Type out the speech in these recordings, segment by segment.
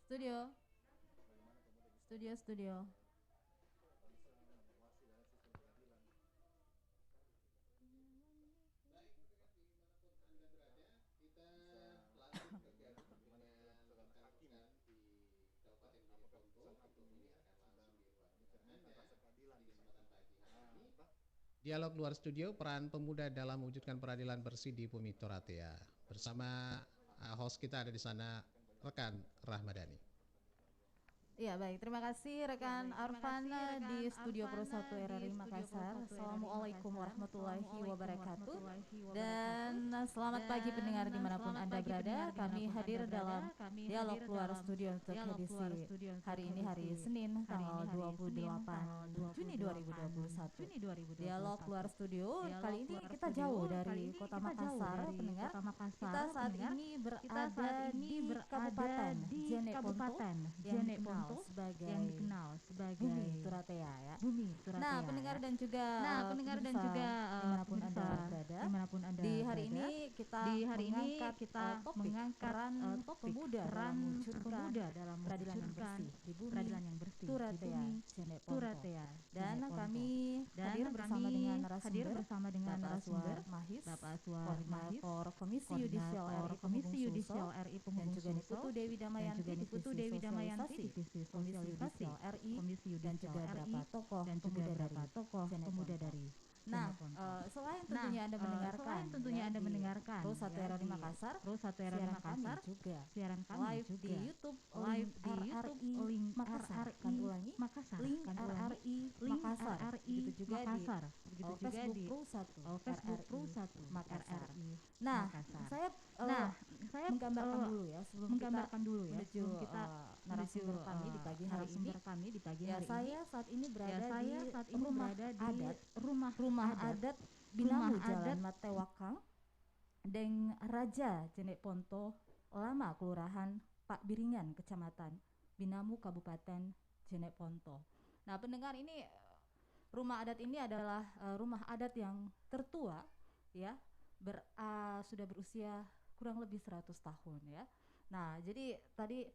Studio, studio. Dialog luar studio, peran pemuda dalam mewujudkan peradilan bersih di Bumi Toratea. Bersama host kita ada di sana, rekan Rahmadani. Iya baik, terima kasih rekan Arfana di Studio Pro 1 RRI Makassar. Assalamualaikum warahmatullahi wabarakatuh. Dan selamat pagi pendengar dimanapun Anda berada. Kami hadir dalam dialog luar studio untuk edisi hari ini, hari Senin tanggal 28 Juni 2021. Dialog luar studio kali ini kita jauh dari kota Makassar pendengar. Kita saat ini berada di Kabupaten Jeneponto yang dikenal sebagai Bumi Turatea ya. Nah, pendengar dan juga dimanapun Anda di hari ini kita mengangkat topik peran pemuda dalam peradilan yang bersih di Bumi Turatea Jeneponto. Dan kami hadir bersama dengan narasumber Bapak Aswar Mahis, koordinator Komisi Yudisial RI Penghubung Sulsel, dan juga Deputu Dewi Damayanti Divisi Sosialisasi RI, dan juga beberapa tokoh pemuda dari Nah, selain tentunya Anda mendengarkan Pro 1 RRI Makassar, siaran kami juga di YouTube RRI Makassar, link RRI Makassar, begitu juga di Facebook Pro 1 Makassar. Nah, saya menggambarkan dulu ya sebelum menuju narasumber kami di pagi hari ini. Saya saat ini berada di rumah adat Binamu Jalan Matewakang Deng Raja Jeneponto Lama Kelurahan Pak Biringan Kecamatan Binamu Kabupaten Jeneponto. Nah, pendengar, ini rumah adat ini adalah rumah adat yang tertua ya, sudah berusia kurang lebih 100 tahun ya. Nah, jadi tadi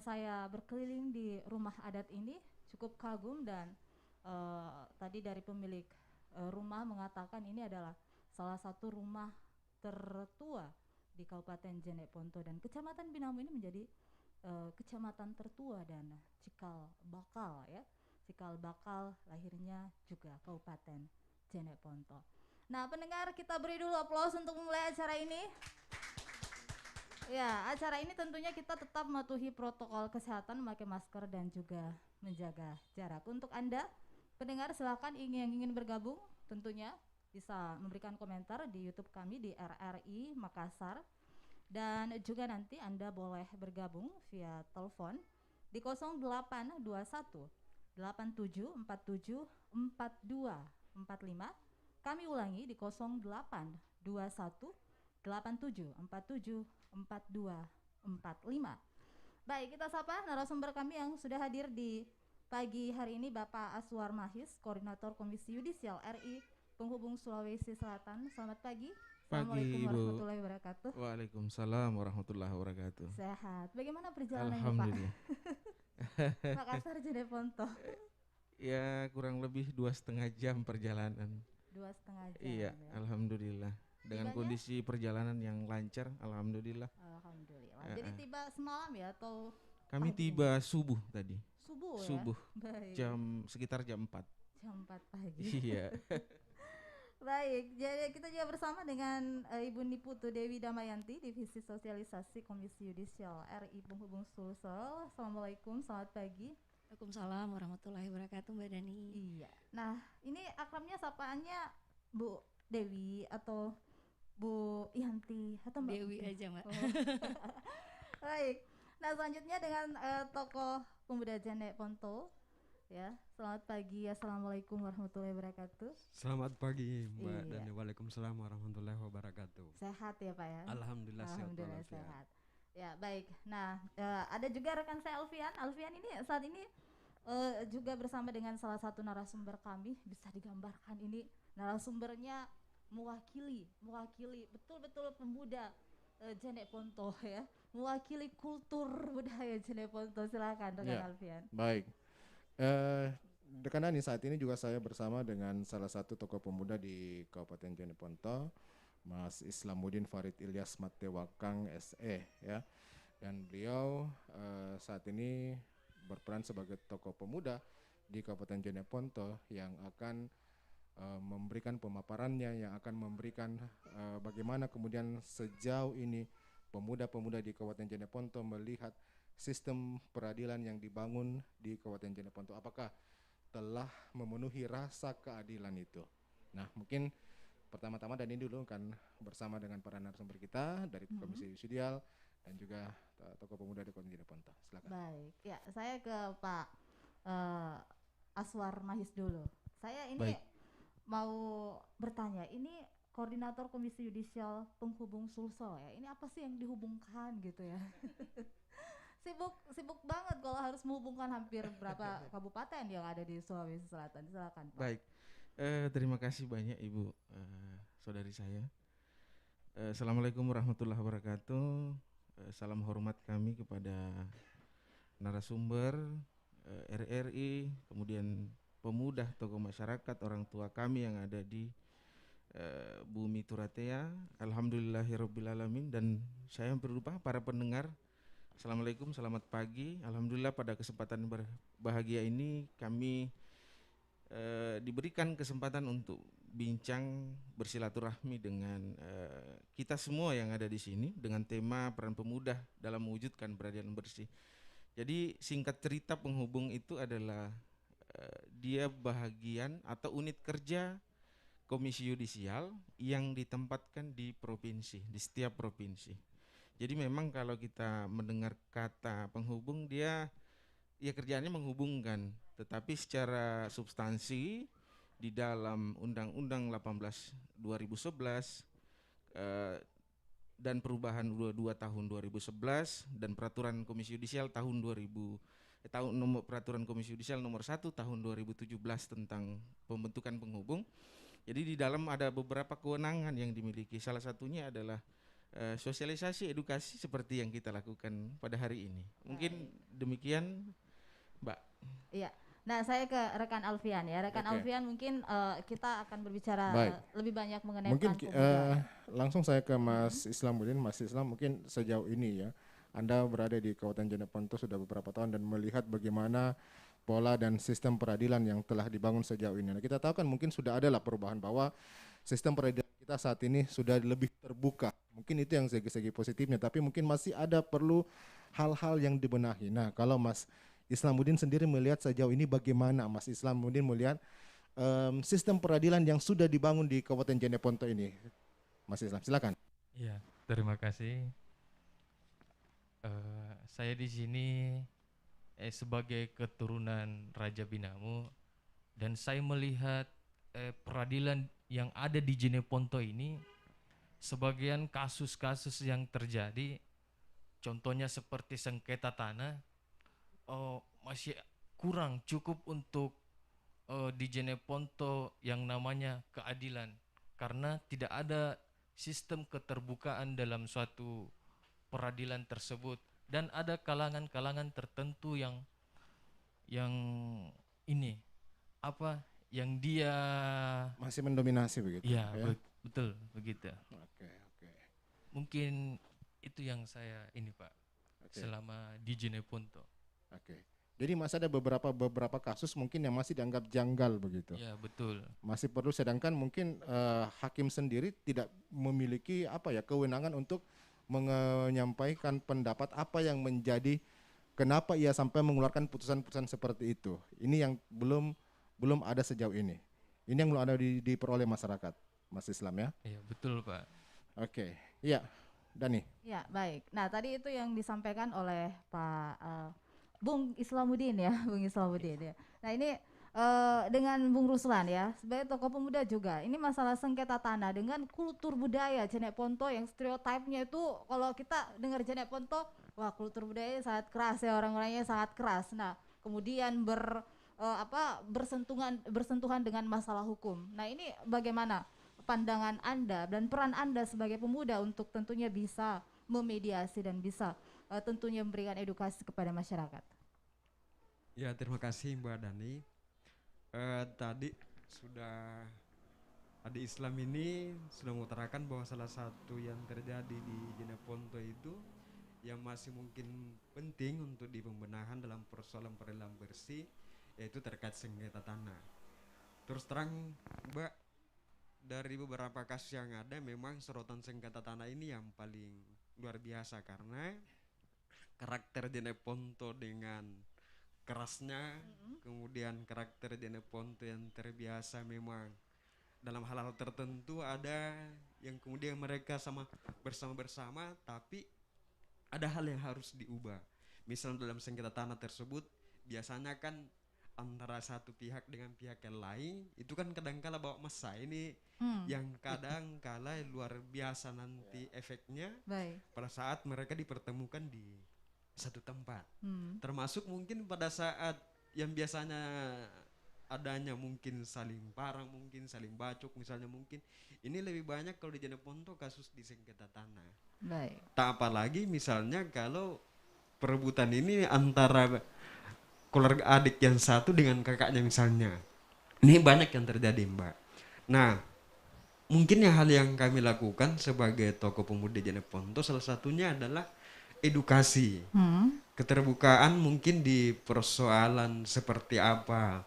saya berkeliling di rumah adat ini cukup kagum, dan tadi dari pemilik rumah mengatakan ini adalah salah satu rumah tertua di Kabupaten Jeneponto, dan Kecamatan Binamu ini menjadi kecamatan tertua dan cikal bakal ya. Cikal bakal lahirnya juga Kabupaten Jeneponto. Nah, pendengar, kita beri dulu aplaus untuk memulai acara ini. Ya, acara ini tentunya kita tetap mematuhi protokol kesehatan, memakai masker dan juga menjaga jarak. Untuk Anda pendengar, silakan yang ingin bergabung tentunya bisa memberikan komentar di YouTube kami di RRI Makassar, dan juga nanti Anda boleh bergabung via telepon di 0821 8747 4245. Kami ulangi di 0821 8747 4245. Baik, kita sapa narasumber kami yang sudah hadir di pagi hari ini, Bapak Aswar Mahis, Koordinator Komisi Yudisial RI Penghubung Sulawesi Selatan. Selamat pagi. Assalamualaikum warahmatullahi wabarakatuh. Waalaikumsalam warahmatullahi wabarakatuh. Sehat. Bagaimana perjalanannya, Alhamdulillah. Pak? Makassar Jeneponto. Ya, kurang lebih 2,5 jam perjalanan. 2,5 jam. Iya, ya. Alhamdulillah. Dengan Tibanya? kondisi perjalanan yang lancar, alhamdulillah. Alhamdulillah. Jadi tiba semalam ya atau Kami pagi? tiba subuh tadi. Subuh ya? Subuh. Baik. Sekitar jam 4. Jam 4 pagi. Iya. Baik, jadi kita juga bersama dengan Ibu Niputu Dewi Damayanti, Divisi Sosialisasi Komisi Yudisial RI Penghubung Sulsel. Assalamualaikum, selamat pagi. Waalaikumsalam warahmatullahi wabarakatuh, Mbak Dani. Iya. Nah, ini akrabnya sapaannya Bu Dewi atau Bu Yanti atau Mbak Dewi aja, Mbak. Oh. Baik. Nah, selanjutnya dengan tokoh pemuda Jeneponto. Ya, selamat pagi. Assalamualaikum warahmatullahi wabarakatuh. Selamat pagi, Mbak. Iya. Dan waalaikumsalam warahmatullahi wabarakatuh. Sehat ya, Pak ya? Alhamdulillah Alhamdulillah sehat. sehat. Ya, baik. Nah, ada juga rekan saya Alfian. Alfian ini saat ini juga bersama dengan salah satu narasumber kami. Bisa digambarkan ini narasumbernya mewakili betul-betul pemuda Jeneponto ya. mewakili kultur budaya Jeneponto. Silakan rekan Ya. Alfian. Baik. Rekan Dani, saat ini juga saya bersama dengan salah satu tokoh pemuda di Kabupaten Jeneponto, Mas Islamuddin Farid Ilyas Matewakang SE ya. Dan beliau saat ini berperan sebagai tokoh pemuda di Kabupaten Jeneponto yang akan memberikan pemaparannya, yang akan memberikan bagaimana kemudian sejauh ini pemuda-pemuda di Kabupaten Jeneponto melihat sistem peradilan yang dibangun di Kabupaten Jeneponto. Apakah telah memenuhi rasa keadilan itu? Nah, mungkin pertama-tama dan ini dulu kan bersama dengan para narasumber kita dari Komisi Yudisial dan juga tokoh pemuda di Kabupaten Jeneponto. Silakan. Baik, ya saya ke Pak Aswar Mahis dulu. Saya ini Baik. mau bertanya, ini koordinator Komisi Yudisial penghubung Sulsel ya. Ini apa sih yang dihubungkan gitu ya? Sibuk banget kalau harus menghubungkan hampir berapa kabupaten yang ada di Sulawesi Selatan. Silakan Pak. Baik, terima kasih banyak Ibu, saudari saya. Assalamualaikum warahmatullahi wabarakatuh. Salam hormat kami kepada narasumber, RRI, kemudian pemuda, tokoh masyarakat, orang tua kami yang ada di Bumi Turatea. Alhamdulillahirrabbilalamin. Dan saya hampir lupa para pendengar. Assalamualaikum, selamat pagi. Alhamdulillah pada kesempatan berbahagia ini kami diberikan kesempatan untuk bincang bersilaturahmi dengan kita semua yang ada di sini dengan tema peran pemuda dalam mewujudkan peradilan bersih. Jadi singkat cerita, penghubung itu adalah dia bahagian atau unit kerja Komisi Yudisial yang ditempatkan di provinsi, di setiap provinsi. Jadi memang kalau kita mendengar kata penghubung, dia ya kerjaannya menghubungkan, tetapi secara substansi di dalam Undang-Undang 18/2011 dan perubahan 22 tahun 2011 dan peraturan Komisi Yudisial peraturan Komisi Yudisial nomor 1 tahun 2017 tentang pembentukan penghubung. Jadi di dalam ada beberapa kewenangan yang dimiliki. Salah satunya adalah sosialisasi edukasi seperti yang kita lakukan pada hari ini. Mungkin demikian, Mbak. Iya. Nah, saya ke rekan Alfian ya. Rekan Oke. Alfian mungkin kita akan berbicara Baik. lebih banyak mengenai Mungkin peran pemuda. langsung saya ke Mas Islamuddin. Mas Islam, mungkin sejauh ini ya, Anda berada di Kabupaten Jeneponto sudah beberapa tahun dan melihat bagaimana pola dan sistem peradilan yang telah dibangun sejauh ini. Nah, kita tahu kan mungkin sudah ada lah perubahan bahwa sistem peradilan kita saat ini sudah lebih terbuka. Mungkin itu yang segi-segi positifnya, tapi mungkin masih ada perlu hal-hal yang dibenahi. Nah, kalau Mas Islamuddin sendiri melihat sejauh ini bagaimana Mas Islamuddin melihat sistem peradilan yang sudah dibangun di Kabupaten Jeneponto ini? Mas Islam, silakan. Ya, terima kasih. Saya di sini sebagai keturunan Raja Binamu dan saya melihat peradilan yang ada di Jeneponto ini, sebagian kasus-kasus yang terjadi, contohnya seperti sengketa tanah, masih kurang cukup untuk di Jeneponto yang namanya keadilan, karena tidak ada sistem keterbukaan dalam suatu peradilan tersebut dan ada kalangan-kalangan tertentu yang ini yang dia Masih mendominasi begitu? ya, betul begitu. Oke, oke. Mungkin itu yang saya ini Pak Oke. selama di Jeneponto. Oke. Jadi masih ada beberapa kasus mungkin yang masih dianggap janggal begitu. Ya, betul. Masih perlu, sedangkan mungkin hakim sendiri tidak memiliki kewenangan untuk menyampaikan pendapat apa yang menjadi kenapa ia sampai mengeluarkan putusan-putusan seperti itu. Ini yang belum ada sejauh ini. Ini yang belum ada diperoleh masyarakat, Mas Islam ya. Iya, betul Pak. Oke. Iya, Dani. Ya, baik. Nah, tadi itu yang disampaikan oleh Pak Bung Islamuddin ya, Bung Islamuddin ya. Nah, ini dengan Bung Ruslan ya, sebagai tokoh pemuda juga. Ini masalah sengketa tanah dengan kultur budaya Jeneponto yang stereotipnya itu kalau kita dengar Jeneponto, wah kultur budaya sangat keras ya, orang-orangnya sangat keras. Nah, kemudian bersentuhan dengan masalah hukum. Nah, ini bagaimana pandangan Anda dan peran Anda sebagai pemuda untuk tentunya bisa memediasi dan bisa tentunya memberikan edukasi kepada masyarakat? Ya, terima kasih Mbak Dani. Tadi sudah adik Islam ini sudah mengutarakan bahwa salah satu yang terjadi di Jeneponto itu yang masih mungkin penting untuk dipembenahan dalam persoalan peradilan bersih yaitu terkait sengketa tanah. Terus terang Mbak, dari beberapa kasus yang ada memang sorotan sengketa tanah ini yang paling luar biasa karena karakter Jeneponto dengan kerasnya, kemudian karakter Jeneponto yang terbiasa memang dalam hal-hal tertentu ada yang kemudian mereka bersama-bersama tapi ada hal yang harus diubah. Misalnya dalam sengketa tanah tersebut biasanya kan antara satu pihak dengan pihak yang lain itu kan kadang-kala bawa masa ini yang kadang-kala luar biasa nanti efeknya pada saat mereka dipertemukan di satu tempat. Termasuk mungkin pada saat yang biasanya adanya mungkin saling parang, mungkin saling bacok misalnya, mungkin ini lebih banyak kalau di Jeneponto kasus di sengketa tanah. Tak apalagi misalnya kalau perebutan ini antara keluarga adik yang satu dengan kakaknya misalnya. Ini banyak yang terjadi Mbak. Nah, mungkin hal yang kami lakukan sebagai tokoh pemuda Jeneponto salah satunya adalah edukasi. Keterbukaan mungkin di persoalan seperti apa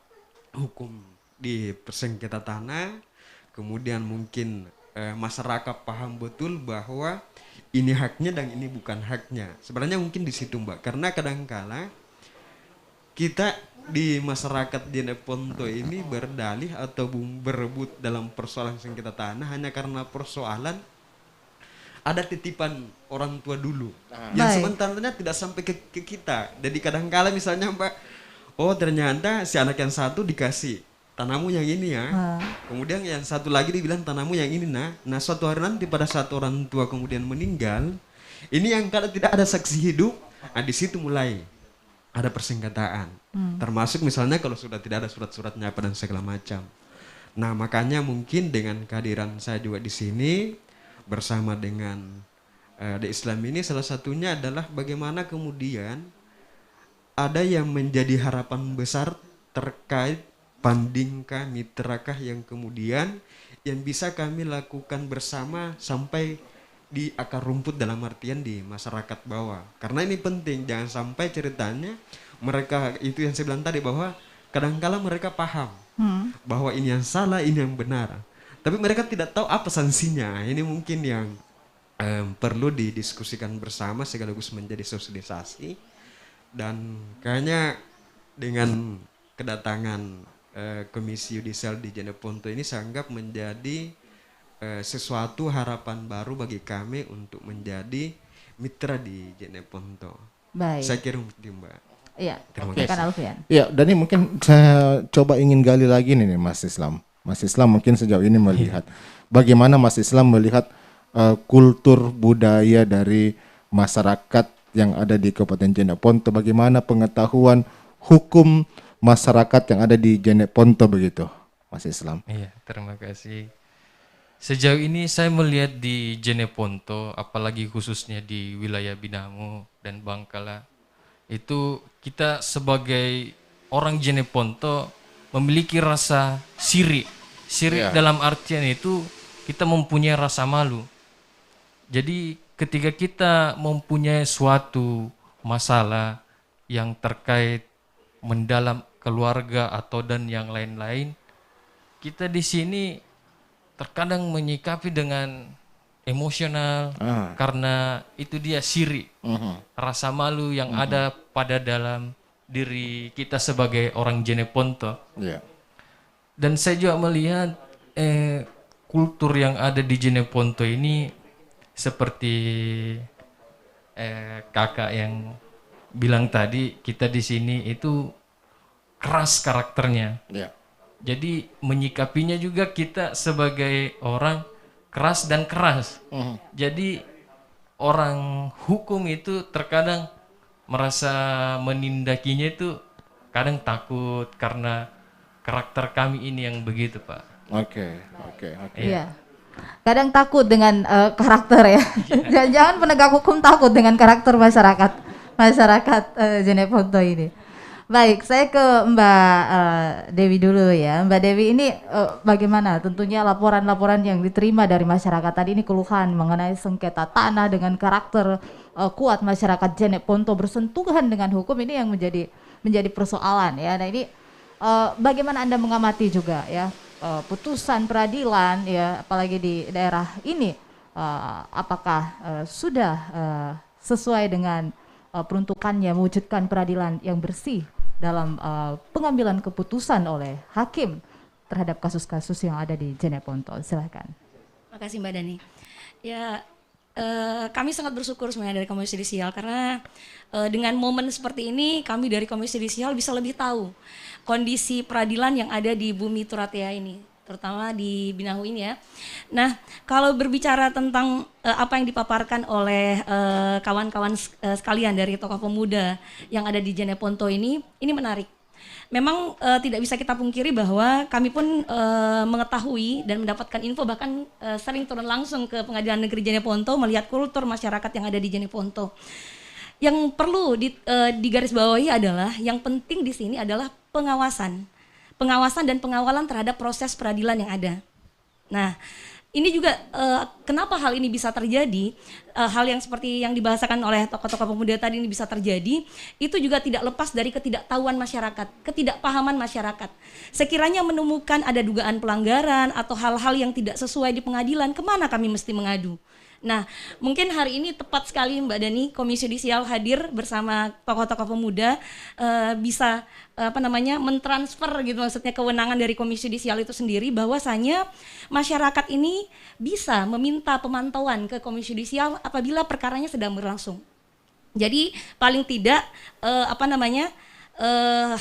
hukum di sengketa tanah. Kemudian mungkin masyarakat paham betul bahwa ini haknya dan ini bukan haknya. Sebenarnya mungkin di situ Mbak. Karena kadangkala kita di masyarakat Jeneponto ini berdalih atau berebut dalam persoalan sengketa tanah hanya karena persoalan ada titipan orang tua dulu yang sebenarnya tidak sampai ke kita. Jadi kadangkala misalnya Mbak, oh ternyata si anak yang satu dikasih tanahmu yang ini ya, kemudian yang satu lagi dibilang tanahmu yang ini nah suatu hari nanti pada saat orang tua kemudian meninggal, ini yang kalau tidak ada saksi hidup, di situ mulai ada persengketaan. Termasuk misalnya kalau sudah tidak ada surat-suratnya apa dan segala macam. Nah makanya mungkin dengan kehadiran saya juga di sini bersama dengan The Islam ini salah satunya adalah bagaimana kemudian ada yang menjadi harapan besar terkait pandingkah, mitrakah yang kemudian yang bisa kami lakukan bersama sampai di akar rumput dalam artian di masyarakat bawah. Karena ini penting, jangan sampai ceritanya mereka itu yang saya bilang tadi bahwa kadangkala mereka paham bahwa ini yang salah, ini yang benar. Tapi mereka tidak tahu apa sanksinya. Ini mungkin yang perlu didiskusikan bersama sekaligus menjadi sosialisasi. Dan kayaknya dengan kedatangan Komisi Yudisial di Jeneponto ini saya anggap menjadi sesuatu harapan baru bagi kami untuk menjadi mitra di Jeneponto. Saya kira mungkin Mbak. Iya, terima kasih. Alfian. Ya, dan ini mungkin saya coba ingin gali lagi nih Mas Islam. Mas Islam mungkin sejauh ini melihat bagaimana Mas Islam melihat kultur budaya dari masyarakat yang ada di Kabupaten Jeneponto, bagaimana pengetahuan hukum masyarakat yang ada di Jeneponto begitu, Mas Islam. Iya, terima kasih. Sejauh ini saya melihat di Jeneponto, apalagi khususnya di wilayah Binango dan Bangkala, itu kita sebagai orang Jeneponto memiliki rasa sirik. Sirik dalam artian itu kita mempunyai rasa malu. Jadi ketika kita mempunyai suatu masalah yang terkait mendalam keluarga atau dan yang lain-lain, kita di sini terkadang menyikapi dengan emosional karena itu dia sirik, rasa malu yang ada pada dalam diri kita sebagai orang Jeneponto. Dan saya juga melihat kultur yang ada di Jeneponto ini seperti kakak yang bilang tadi, kita di sini itu keras karakternya. Jadi menyikapinya juga kita sebagai orang keras dan keras. Jadi orang hukum itu terkadang merasa menindakinya itu kadang takut karena karakter kami ini yang begitu, Pak. Oke. Iya. kadang takut dengan karakter ya. Jangan-jangan penegak hukum takut dengan karakter masyarakat Jeneponto ini. Baik, saya ke Mbak Dewi dulu ya. Mbak Dewi, ini bagaimana tentunya laporan-laporan yang diterima dari masyarakat tadi, ini keluhan mengenai sengketa tanah dengan karakter kuat masyarakat Jeneponto bersentuhan dengan hukum, ini yang menjadi persoalan ya. Nah ini bagaimana Anda mengamati juga ya putusan peradilan ya, apalagi di daerah ini, apakah sudah sesuai dengan peruntukannya mewujudkan peradilan yang bersih dalam pengambilan keputusan oleh hakim terhadap kasus-kasus yang ada di Jeneponto. Silakan. Terima kasih Mbak Dani. Ya, kami sangat bersyukur sebenarnya dari Komisi Yudisial karena dengan momen seperti ini kami dari Komisi Yudisial bisa lebih tahu kondisi peradilan yang ada di Bumi Turatea ini, terutama di Binahu ini ya. Nah, kalau berbicara tentang apa yang dipaparkan oleh kawan-kawan sekalian dari tokoh pemuda yang ada di Jeneponto ini menarik. Memang tidak bisa kita pungkiri bahwa kami pun mengetahui dan mendapatkan info, bahkan sering turun langsung ke Pengadilan Negeri Jeneponto melihat kultur masyarakat yang ada di Jeneponto. Yang perlu digarisbawahi adalah, yang penting di sini adalah pengawasan dan pengawalan terhadap proses peradilan yang ada. Nah, ini juga kenapa hal ini bisa terjadi, hal yang seperti yang dibahasakan oleh tokoh-tokoh pemuda tadi ini bisa terjadi, itu juga tidak lepas dari ketidaktahuan masyarakat, ketidakpahaman masyarakat. Sekiranya menemukan ada dugaan pelanggaran atau hal-hal yang tidak sesuai di pengadilan, kemana kami mesti mengadu? Nah, mungkin hari ini tepat sekali Mbak Dani, Komisi Yudisial hadir bersama tokoh-tokoh pemuda bisa mentransfer gitu, maksudnya kewenangan dari Komisi Yudisial itu sendiri, bahwasanya masyarakat ini bisa meminta pemantauan ke Komisi Yudisial apabila perkaranya sedang berlangsung. Jadi paling tidak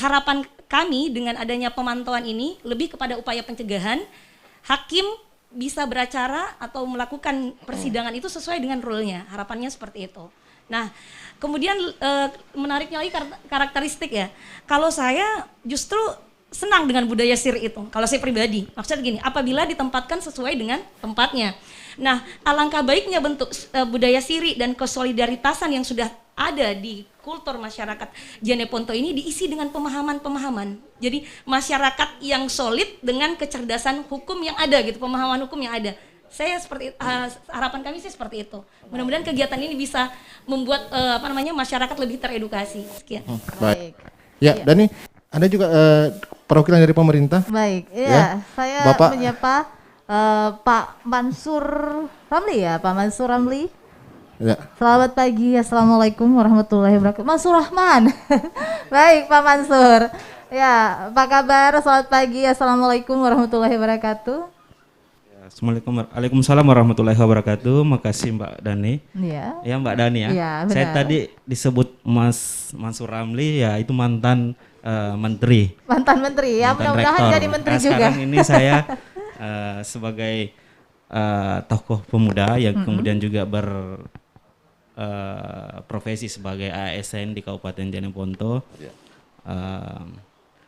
harapan kami dengan adanya pemantauan ini lebih kepada upaya pencegahan, hakim bisa beracara atau melakukan persidangan itu sesuai dengan rule-nya, harapannya seperti itu. Nah, kemudian menariknya lagi karakteristik ya, kalau saya justru senang dengan budaya siri itu, kalau saya pribadi, maksudnya gini, apabila ditempatkan sesuai dengan tempatnya. Nah, alangkah baiknya bentuk budaya siri dan kesolidaritasan yang sudah ada di kultur masyarakat Jeneponto ini diisi dengan pemahaman-pemahaman. Jadi masyarakat yang solid dengan kecerdasan hukum yang ada gitu, pemahaman hukum yang ada. Saya seperti harapan kami sih seperti itu. Mudah-mudahan kegiatan ini bisa membuat masyarakat lebih teredukasi. Sekian. Baik. Ya, Dani, Anda juga perwakilan dari pemerintah? Baik. Ya, saya Bapak menyapa Pak Mansur Ramli ya, Pak Mansur Ramli. Ya. Selamat pagi, assalamualaikum warahmatullahi wabarakatuh. Mansur Rahman. Baik Pak Mansur. Ya, apa kabar? Selamat pagi, assalamualaikum warahmatullahi wabarakatuh. Ya, Waalaikumsalam warahmatullahi wabarakatuh. Makasih Mbak Dani. Ya. Ya Mbak Dani ya. Ya, saya tadi disebut Mas Mansur Ramli, ya itu mantan menteri. Mantan menteri ya, mudah-mudahan jadi menteri juga. Sekarang ini saya sebagai tokoh pemuda yang kemudian juga profesi sebagai ASN di Kabupaten Jeneponto.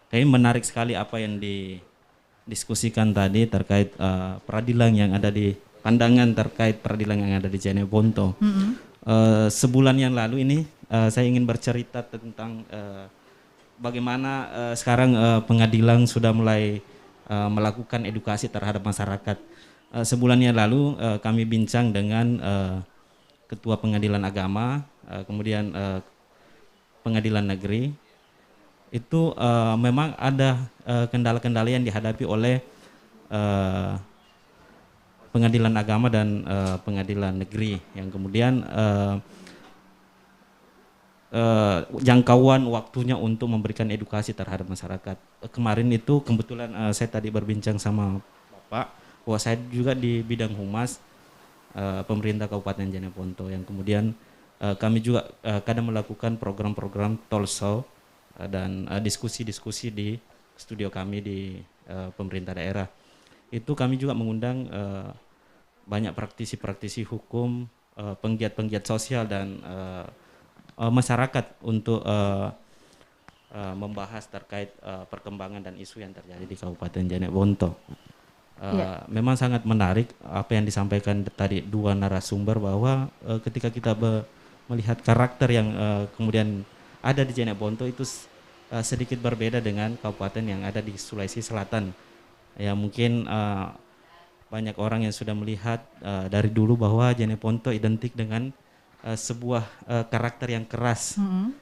Kayaknya menarik sekali apa yang didiskusikan tadi terkait peradilan yang ada di pandangan terkait peradilan yang ada di Jeneponto. Sebulan yang lalu ini saya ingin bercerita tentang bagaimana sekarang pengadilan sudah mulai melakukan edukasi terhadap masyarakat. Sebulan yang lalu kami bincang dengan Ketua Pengadilan Agama, kemudian Pengadilan Negeri. Itu memang ada kendala-kendala yang dihadapi oleh Pengadilan Agama dan Pengadilan Negeri, yang kemudian jangkauan waktunya untuk memberikan edukasi terhadap masyarakat. Kemarin itu kebetulan saya tadi berbincang sama Bapak bahwa saya juga di bidang humas pemerintah Kabupaten Jeneponto, yang kemudian kami juga kadang melakukan program-program talkshow dan diskusi-diskusi di studio kami di pemerintah daerah. Itu kami juga mengundang banyak praktisi-praktisi hukum, penggiat-penggiat sosial dan masyarakat untuk membahas terkait perkembangan dan isu yang terjadi di Kabupaten Jeneponto. Memang sangat menarik apa yang disampaikan tadi dua narasumber bahwa ketika kita melihat karakter yang kemudian ada di Jeneponto itu sedikit berbeda dengan kabupaten yang ada di Sulawesi Selatan. Ya mungkin banyak orang yang sudah melihat dari dulu bahwa Jeneponto identik dengan sebuah karakter yang keras,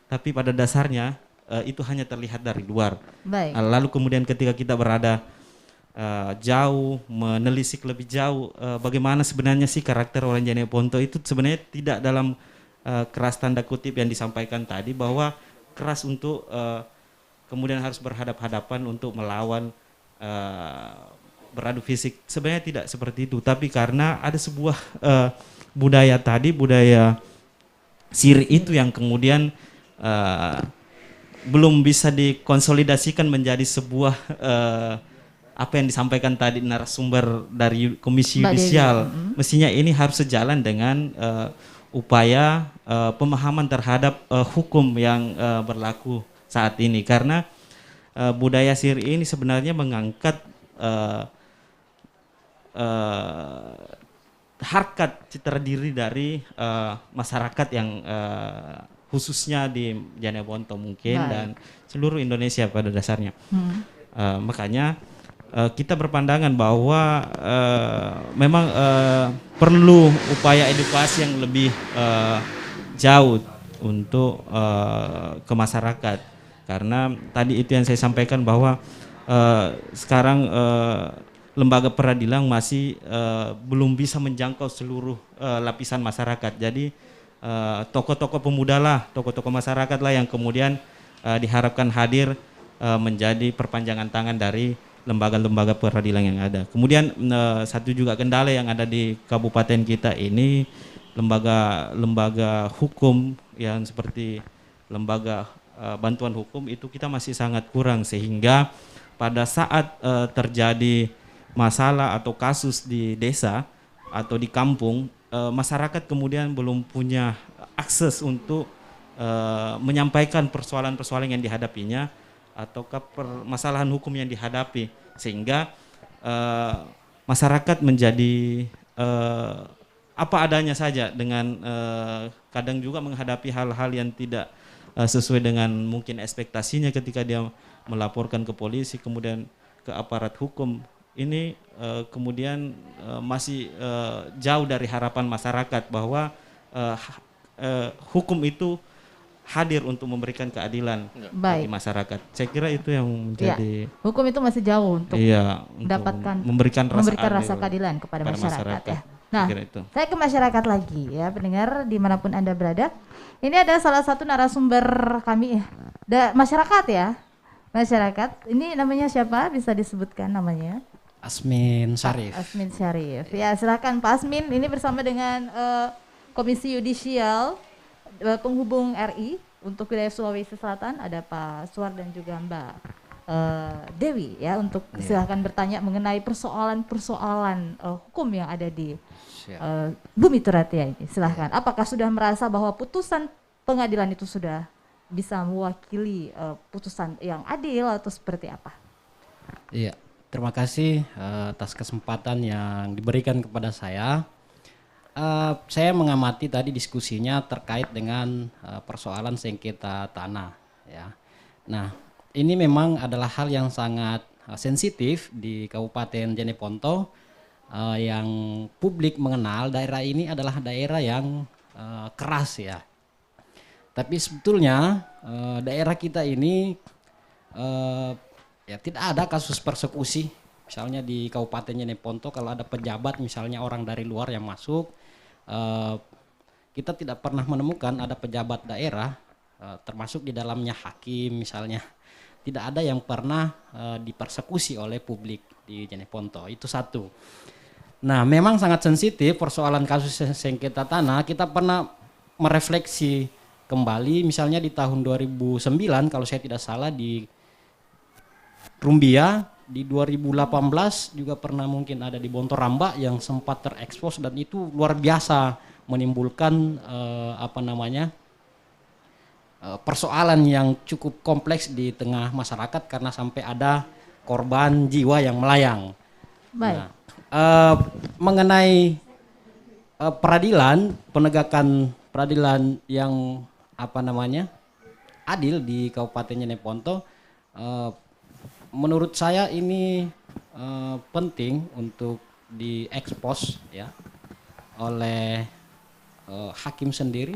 tapi pada dasarnya itu hanya terlihat dari luar. Lalu kemudian ketika kita berada jauh, menelisik lebih jauh bagaimana sebenarnya sih karakter orang Jeneponto itu sebenarnya tidak dalam keras tanda kutip yang disampaikan tadi bahwa keras untuk kemudian harus berhadap-hadapan untuk melawan beradu fisik. Sebenarnya tidak seperti itu, tapi karena ada sebuah budaya tadi, budaya siri itu yang kemudian belum bisa dikonsolidasikan menjadi sebuah apa yang disampaikan tadi narasumber dari Komisi Yudisial. Mestinya ini harus sejalan dengan upaya pemahaman terhadap hukum yang berlaku saat ini, karena budaya siri ini sebenarnya mengangkat harkat citra diri dari masyarakat yang khususnya di Jeneponto mungkin dan seluruh Indonesia pada dasarnya. Makanya kita berpandangan bahwa memang perlu upaya edukasi yang lebih jauh untuk ke masyarakat, karena tadi itu yang saya sampaikan bahwa sekarang lembaga peradilan masih belum bisa menjangkau seluruh lapisan masyarakat. Jadi tokoh-tokoh pemuda lah, tokoh-tokoh masyarakat lah yang kemudian diharapkan hadir menjadi perpanjangan tangan dari lembaga-lembaga peradilan yang ada. Kemudian satu juga kendala yang ada di kabupaten kita ini, lembaga hukum yang seperti lembaga bantuan hukum itu kita masih sangat kurang, sehingga pada saat terjadi masalah atau kasus di desa atau di kampung, masyarakat kemudian belum punya akses untuk menyampaikan persoalan-persoalan yang dihadapinya atau permasalahan hukum yang dihadapi, sehingga masyarakat menjadi apa adanya saja dengan kadang juga menghadapi hal-hal yang tidak sesuai dengan mungkin ekspektasinya ketika dia melaporkan ke polisi kemudian ke aparat hukum. Ini kemudian masih jauh dari harapan masyarakat bahwa hukum itu hadir untuk memberikan keadilan bagi masyarakat. Saya kira itu yang menjadi hukum itu masih jauh untuk mendapatkan memberikan rasa keadilan kepada masyarakat. Ya. Nah, saya ke masyarakat lagi ya, pendengar dimanapun Anda berada. Ini ada salah satu narasumber kami masyarakat ya. Masyarakat, ini namanya siapa? Bisa disebutkan namanya? Asmin Syarif. Asmin Syarif. Ya, silakan Pak Asmin. Ini bersama dengan Komisi Yudisial Penghubung RI untuk wilayah Sulawesi Selatan, ada Pak Suar dan juga Mbak Dewi ya, untuk silakan bertanya mengenai persoalan-persoalan hukum yang ada di Bumi Turatia ini. Silahkan. Apakah sudah merasa bahwa putusan pengadilan itu sudah bisa mewakili putusan yang adil atau seperti apa? Iya, terima kasih atas kesempatan yang diberikan kepada saya. Saya mengamati tadi diskusinya terkait dengan persoalan sengketa tanah. Ya. Nah, ini memang adalah hal yang sangat sensitif di Kabupaten Jeneponto, yang publik mengenal daerah ini adalah daerah yang keras ya. Tapi sebetulnya daerah kita ini ya tidak ada kasus persekusi. Misalnya di Kabupaten Jeneponto kalau ada pejabat misalnya orang dari luar yang masuk, kita tidak pernah menemukan ada pejabat daerah termasuk di dalamnya hakim misalnya, tidak ada yang pernah dipersekusi oleh publik di Jeneponto. Itu satu. Nah, memang sangat sensitif persoalan kasus sengketa tanah. Kita pernah merefleksi kembali misalnya di tahun 2009 kalau saya tidak salah di Rumbia, di 2018 juga pernah mungkin ada di Bontoramba yang sempat terekspos dan itu luar biasa menimbulkan persoalan yang cukup kompleks di tengah masyarakat karena sampai ada korban jiwa yang melayang. Baik. Nah, mengenai peradilan, penegakan peradilan yang adil di Kabupaten Jeneponto, menurut saya ini penting untuk diekspos ya oleh hakim sendiri,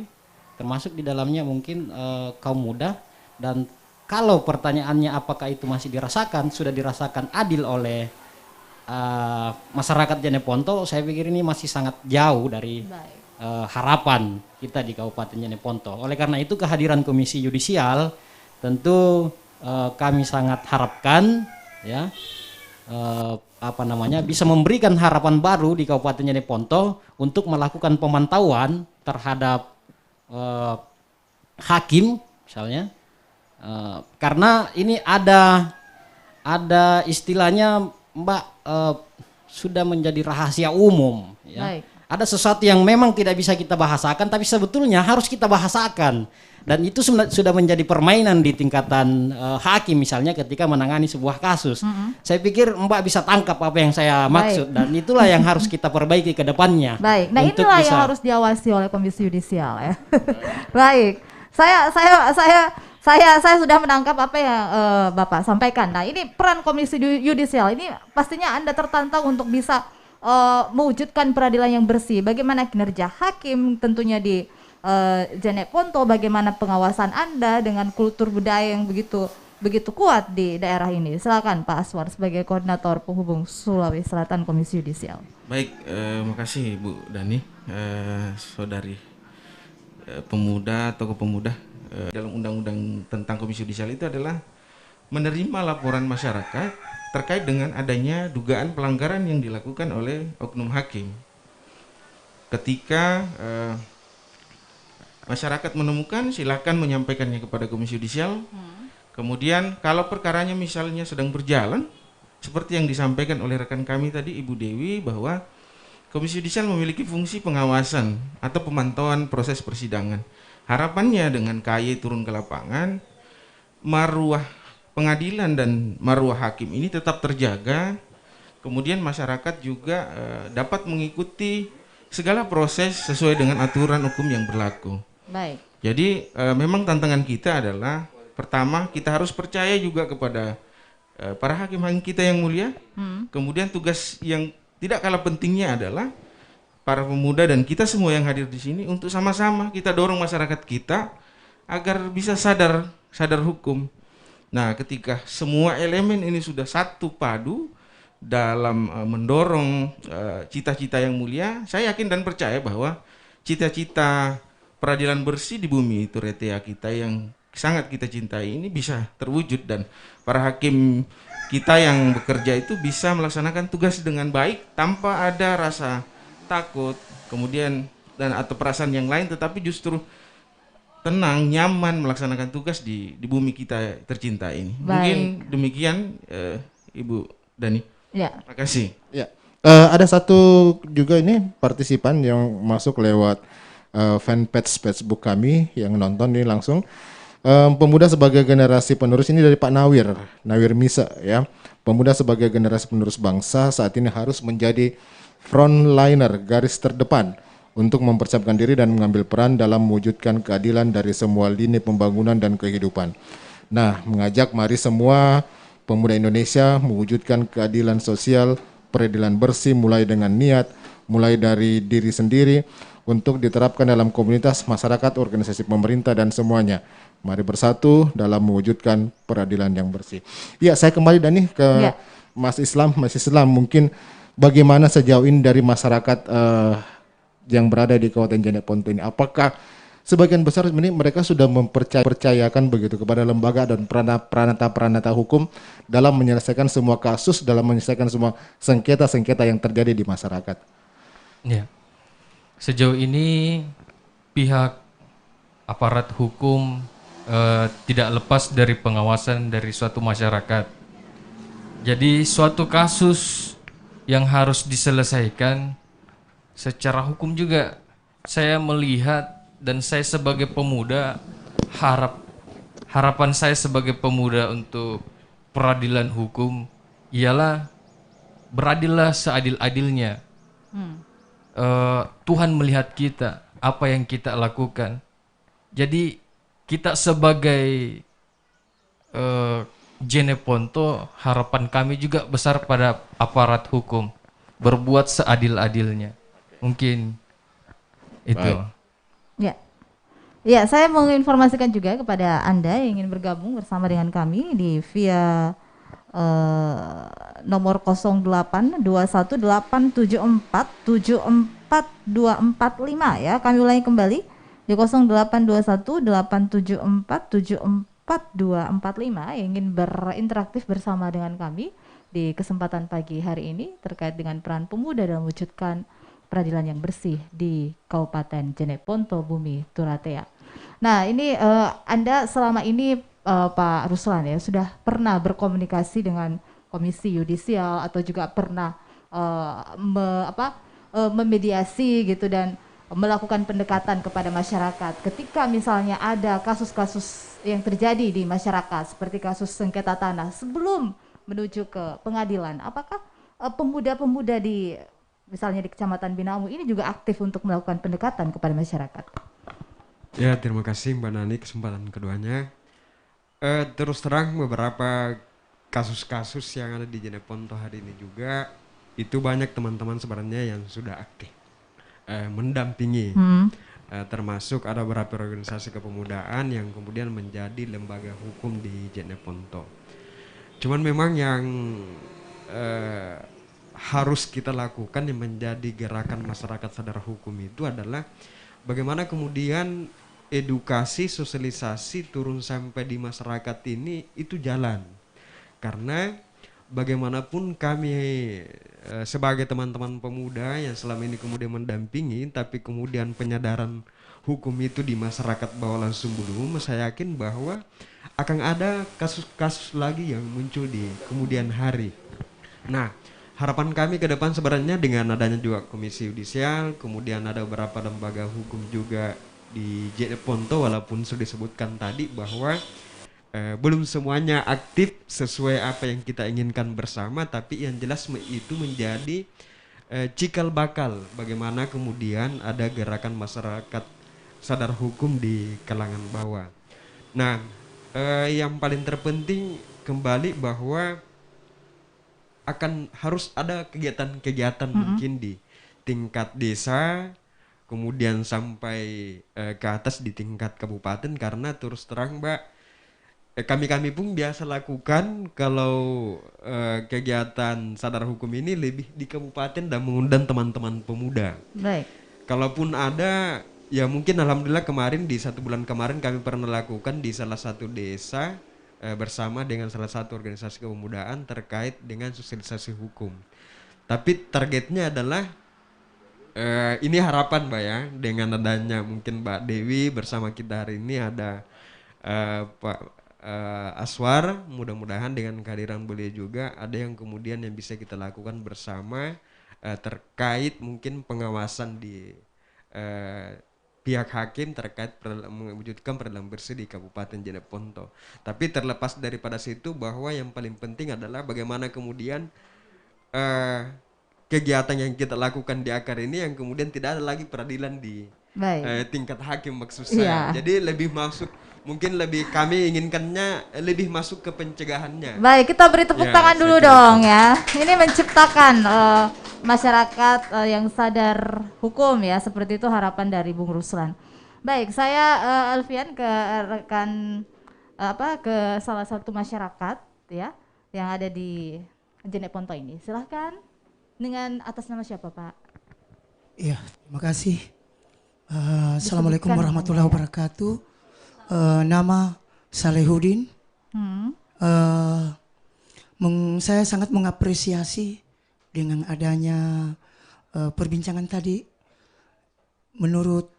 termasuk di dalamnya mungkin kaum muda. Dan kalau pertanyaannya apakah itu masih dirasakan, sudah dirasakan adil oleh masyarakat Jeneponto, saya pikir ini masih sangat jauh dari harapan kita di Kabupaten Jeneponto. Oleh karena itu kehadiran Komisi Yudisial tentu kami sangat harapkan ya bisa memberikan harapan baru di Kabupaten Jeneponto untuk melakukan pemantauan terhadap hakim misalnya, karena ini ada istilahnya Mbak, sudah menjadi rahasia umum ya. Baik. Ada sesuatu yang memang tidak bisa kita bahasakan tapi sebetulnya harus kita bahasakan, dan itu sudah menjadi permainan di tingkatan hakim misalnya ketika menangani sebuah kasus. Saya pikir Mbak bisa tangkap apa yang saya maksud, dan itulah yang harus kita perbaiki ke depannya. Baik. Nah, inilah yang harus diawasi oleh Komisi Yudisial ya. Baik. Saya sudah menangkap apa yang Bapak sampaikan. Nah, ini peran Komisi Yudisial ini pastinya Anda tertantang untuk bisa mewujudkan peradilan yang bersih. Bagaimana kinerja hakim tentunya di Jeneponto, bagaimana pengawasan Anda dengan kultur budaya yang begitu kuat di daerah ini. Silakan Pak Aswar sebagai koordinator penghubung Sulawesi Selatan Komisi Yudisial. Baik, makasih Bu Dani, saudari pemuda, tokoh pemuda. Dalam undang-undang tentang Komisi Yudisial itu adalah menerima laporan masyarakat terkait dengan adanya dugaan pelanggaran yang dilakukan oleh oknum hakim. Ketika masyarakat menemukan, silakan menyampaikannya kepada Komisi Yudisial. Kemudian kalau perkaranya misalnya sedang berjalan, seperti yang disampaikan oleh rekan kami tadi Ibu Dewi, bahwa Komisi Yudisial memiliki fungsi pengawasan atau pemantauan proses persidangan. Harapannya dengan KY turun ke lapangan, maruah pengadilan dan maruah hakim ini tetap terjaga. Kemudian masyarakat juga dapat mengikuti segala proses sesuai dengan aturan hukum yang berlaku. Baik. Jadi memang tantangan kita adalah, pertama kita harus percaya juga kepada para hakim-hakim kita yang mulia. Kemudian tugas yang tidak kalah pentingnya adalah para pemuda dan kita semua yang hadir di sini untuk sama-sama kita dorong masyarakat kita agar bisa sadar hukum. Nah, ketika semua elemen ini sudah satu padu dalam mendorong cita-cita yang mulia, saya yakin dan percaya bahwa cita-cita peradilan bersih di bumi Turatea kita yang sangat kita cintai ini bisa terwujud, dan para hakim kita yang bekerja itu bisa melaksanakan tugas dengan baik tanpa ada rasa takut kemudian dan atau perasaan yang lain, tetapi justru tenang, nyaman melaksanakan tugas di bumi kita tercinta ini. Baik. Mungkin demikian Ibu Dani. Ya. Terima kasih. Ya. Ada satu juga ini partisipan yang masuk lewat fanpage Facebook kami yang nonton ini langsung. Pemuda sebagai generasi penerus ini dari Pak Nawir Misa ya. Pemuda sebagai generasi penerus bangsa saat ini harus menjadi frontliner, garis terdepan untuk mempersiapkan diri dan mengambil peran dalam mewujudkan keadilan dari semua lini pembangunan dan kehidupan. Nah, mengajak mari semua pemuda Indonesia mewujudkan keadilan sosial, peradilan bersih mulai dengan niat, mulai dari diri sendiri untuk diterapkan dalam komunitas, masyarakat, organisasi pemerintah dan semuanya. Mari bersatu dalam mewujudkan peradilan yang bersih. Ya, saya kembali Dani ke Mas Islam mungkin bagaimana sejauh ini dari masyarakat yang berada di Kabupaten Jeneponto ini? Apakah sebagian besar ini mereka sudah mempercayakan begitu kepada lembaga dan peranata hukum dalam menyelesaikan semua kasus, dalam menyelesaikan semua sengketa-sengketa yang terjadi di masyarakat? Ya, sejauh ini pihak aparat hukum tidak lepas dari pengawasan dari suatu masyarakat. Jadi suatu kasus yang harus diselesaikan secara hukum juga. Saya melihat dan saya sebagai pemuda, harapan saya sebagai pemuda untuk peradilan hukum ialah beradillah seadil-adilnya. Tuhan melihat kita, apa yang kita lakukan. Jadi kita sebagai Jeneponto, harapan kami juga besar pada aparat hukum, berbuat seadil-adilnya. Mungkin itu. Baik. Ya. Ya, saya mau menginformasikan juga kepada Anda yang ingin bergabung bersama dengan kami di via nomor 082187474245 ya. Kami ulangi kembali di 082187474245 yang ingin berinteraksi bersama dengan kami di kesempatan pagi hari ini terkait dengan peran pemuda dalam mewujudkan peradilan yang bersih di Kabupaten Jeneponto, Bumi Turatea. Nah, ini Anda selama ini Pak Ruslan ya sudah pernah berkomunikasi dengan Komisi Yudisial atau juga pernah memediasi gitu dan melakukan pendekatan kepada masyarakat ketika misalnya ada kasus-kasus yang terjadi di masyarakat seperti kasus sengketa tanah sebelum menuju ke pengadilan. Apakah pemuda-pemuda di misalnya di Kecamatan Binamu ini juga aktif untuk melakukan pendekatan kepada masyarakat? Ya, terima kasih Mbak Nani kesempatan keduanya. Terus terang beberapa kasus-kasus yang ada di Jeneponto hari ini juga itu banyak teman-teman sebenarnya yang sudah aktif mendampingi. Termasuk ada beberapa organisasi kepemudaan yang kemudian menjadi lembaga hukum di Jeneponto. Cuman memang yang harus kita lakukan yang menjadi gerakan masyarakat sadar hukum itu adalah bagaimana kemudian edukasi, sosialisasi turun sampai di masyarakat ini itu jalan. Karena bagaimanapun kami sebagai teman-teman pemuda yang selama ini kemudian mendampingi, tapi kemudian penyadaran hukum itu di masyarakat bawah langsung belum, saya yakin bahwa akan ada kasus-kasus lagi yang muncul di kemudian hari. Nah, harapan kami ke depan sebenarnya dengan adanya juga Komisi Yudisial, kemudian ada beberapa lembaga hukum juga di Jeneponto, walaupun sudah disebutkan tadi bahwa belum semuanya aktif sesuai apa yang kita inginkan bersama, tapi yang jelas itu menjadi cikal bakal bagaimana kemudian ada gerakan masyarakat sadar hukum di kalangan bawah. Nah, yang paling terpenting kembali bahwa akan harus ada kegiatan-kegiatan mungkin di tingkat desa, kemudian sampai ke atas di tingkat kabupaten, karena terus terang Mbak, kami pun biasa lakukan kalau kegiatan sadar hukum ini lebih di kabupaten dan mengundang teman-teman pemuda. Baik. Kalaupun ada, ya mungkin alhamdulillah kemarin di 1 bulan kemarin kami pernah lakukan di salah satu desa bersama dengan salah satu organisasi kepemudaan terkait dengan sosialisasi hukum. Tapi targetnya adalah ini harapan Mbak ya, dengan adanya mungkin Mbak Dewi bersama kita hari ini ada Pak Aswar, mudah-mudahan dengan kehadiran beliau juga ada yang kemudian yang bisa kita lakukan bersama terkait mungkin pengawasan di pihak hakim terkait mewujudkan peradilan bersih di Kabupaten Jeneponto. Tapi terlepas daripada situ bahwa yang paling penting adalah bagaimana kemudian kegiatan yang kita lakukan di akar ini yang kemudian tidak ada lagi peradilan di tingkat hakim maksud saya. Jadi lebih masuk, mungkin lebih kami inginkannya lebih masuk ke pencegahannya. Baik, kita beri tepuk tangan dulu dong ya. Ini menciptakan masyarakat yang sadar hukum ya, seperti itu harapan dari Bung Ruslan. Baik, saya Alfian ke rekan ke salah satu masyarakat ya yang ada di Jeneponto ini. Silahkan, dengan atas nama siapa Pak? Iya, terima kasih. Assalamualaikum warahmatullahi wabarakatuh. Nama Salehudin. Saya sangat mengapresiasi dengan adanya perbincangan tadi. Menurut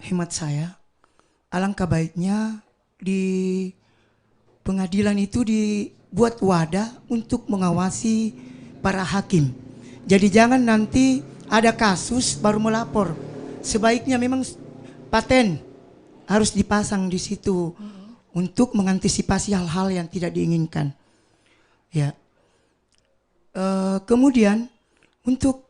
hemat saya, alangkah baiknya di pengadilan itu dibuat wadah untuk mengawasi para hakim. Jadi jangan nanti ada kasus baru melapor. Sebaiknya memang paten harus dipasang di situ untuk mengantisipasi hal-hal yang tidak diinginkan. Ya, Kemudian untuk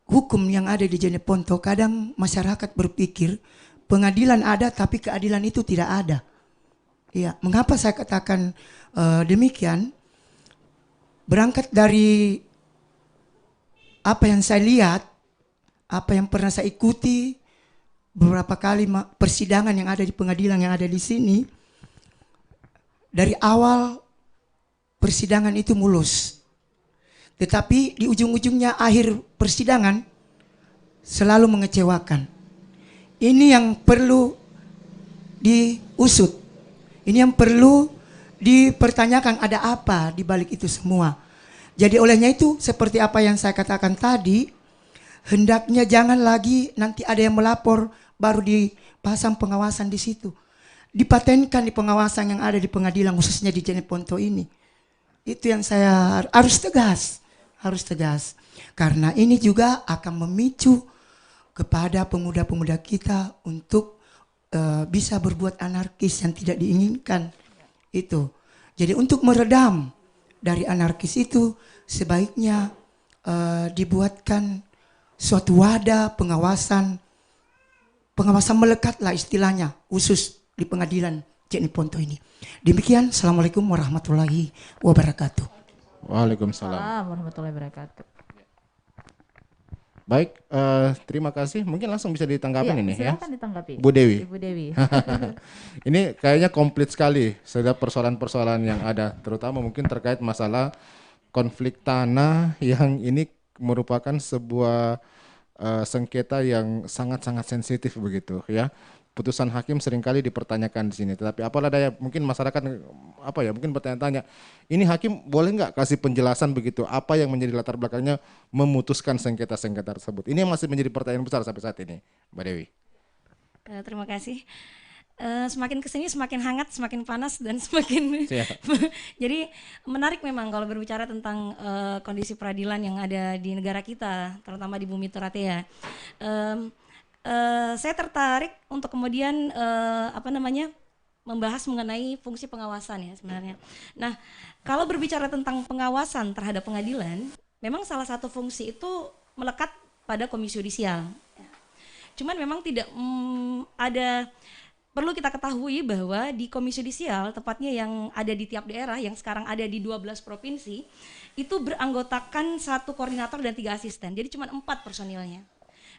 hukum yang ada di Jeneponto, kadang masyarakat berpikir pengadilan ada tapi keadilan itu tidak ada. Ya, mengapa saya katakan demikian? Berangkat dari apa yang saya lihat, apa yang pernah saya ikuti beberapa kali persidangan yang ada di pengadilan yang ada di sini, dari awal persidangan itu mulus. Tetapi di ujung-ujungnya akhir persidangan selalu mengecewakan. Ini yang perlu diusut. Ini yang perlu dipertanyakan, ada apa di balik itu semua. Jadi olehnya itu seperti apa yang saya katakan tadi, hendaknya jangan lagi nanti ada yang melapor baru dipasang pengawasan di situ. Dipatenkan di pengawasan yang ada di pengadilan khususnya di Jeneponto ini. Itu yang saya harus tegas. Karena ini juga akan memicu kepada pemuda-pemuda kita untuk bisa berbuat anarkis yang tidak diinginkan. Itu. Jadi untuk meredam dari anarkis itu sebaiknya dibuatkan suatu wadah pengawasan melekat lah istilahnya khusus di pengadilan Jeneponto ini. Demikian, Assalamualaikum warahmatullahi wabarakatuh. Waalaikumsalam warahmatullahi wabarakatuh. Baik, terima kasih. Mungkin langsung bisa ditanggapin ini ya. Silakan ditanggapi. Bu Dewi. Ibu Dewi. Ini kayaknya komplit sekali setiap persoalan-persoalan yang ada, terutama mungkin terkait masalah konflik tanah yang ini merupakan sebuah sengketa yang sangat-sangat sensitif begitu ya. Putusan hakim seringkali dipertanyakan di sini, tetapi apalah daya mungkin masyarakat mungkin bertanya-tanya, ini hakim boleh nggak kasih penjelasan begitu apa yang menjadi latar belakangnya memutuskan sengketa-sengketa tersebut. Ini yang masih menjadi pertanyaan besar sampai saat ini, Mbak Dewi. Terima kasih. Semakin kesini semakin hangat, semakin panas dan semakin jadi menarik memang kalau berbicara tentang kondisi peradilan yang ada di negara kita, terutama di Bumi Toratea. Saya tertarik untuk kemudian membahas mengenai fungsi pengawasan ya sebenarnya. Nah, kalau berbicara tentang pengawasan terhadap pengadilan, memang salah satu fungsi itu melekat pada Komisi Yudisial. Cuman memang tidak perlu kita ketahui bahwa di Komisi Yudisial, tepatnya yang ada di tiap daerah, yang sekarang ada di 12 provinsi, itu beranggotakan 1 koordinator dan 3 asisten. Jadi cuma 4 personilnya.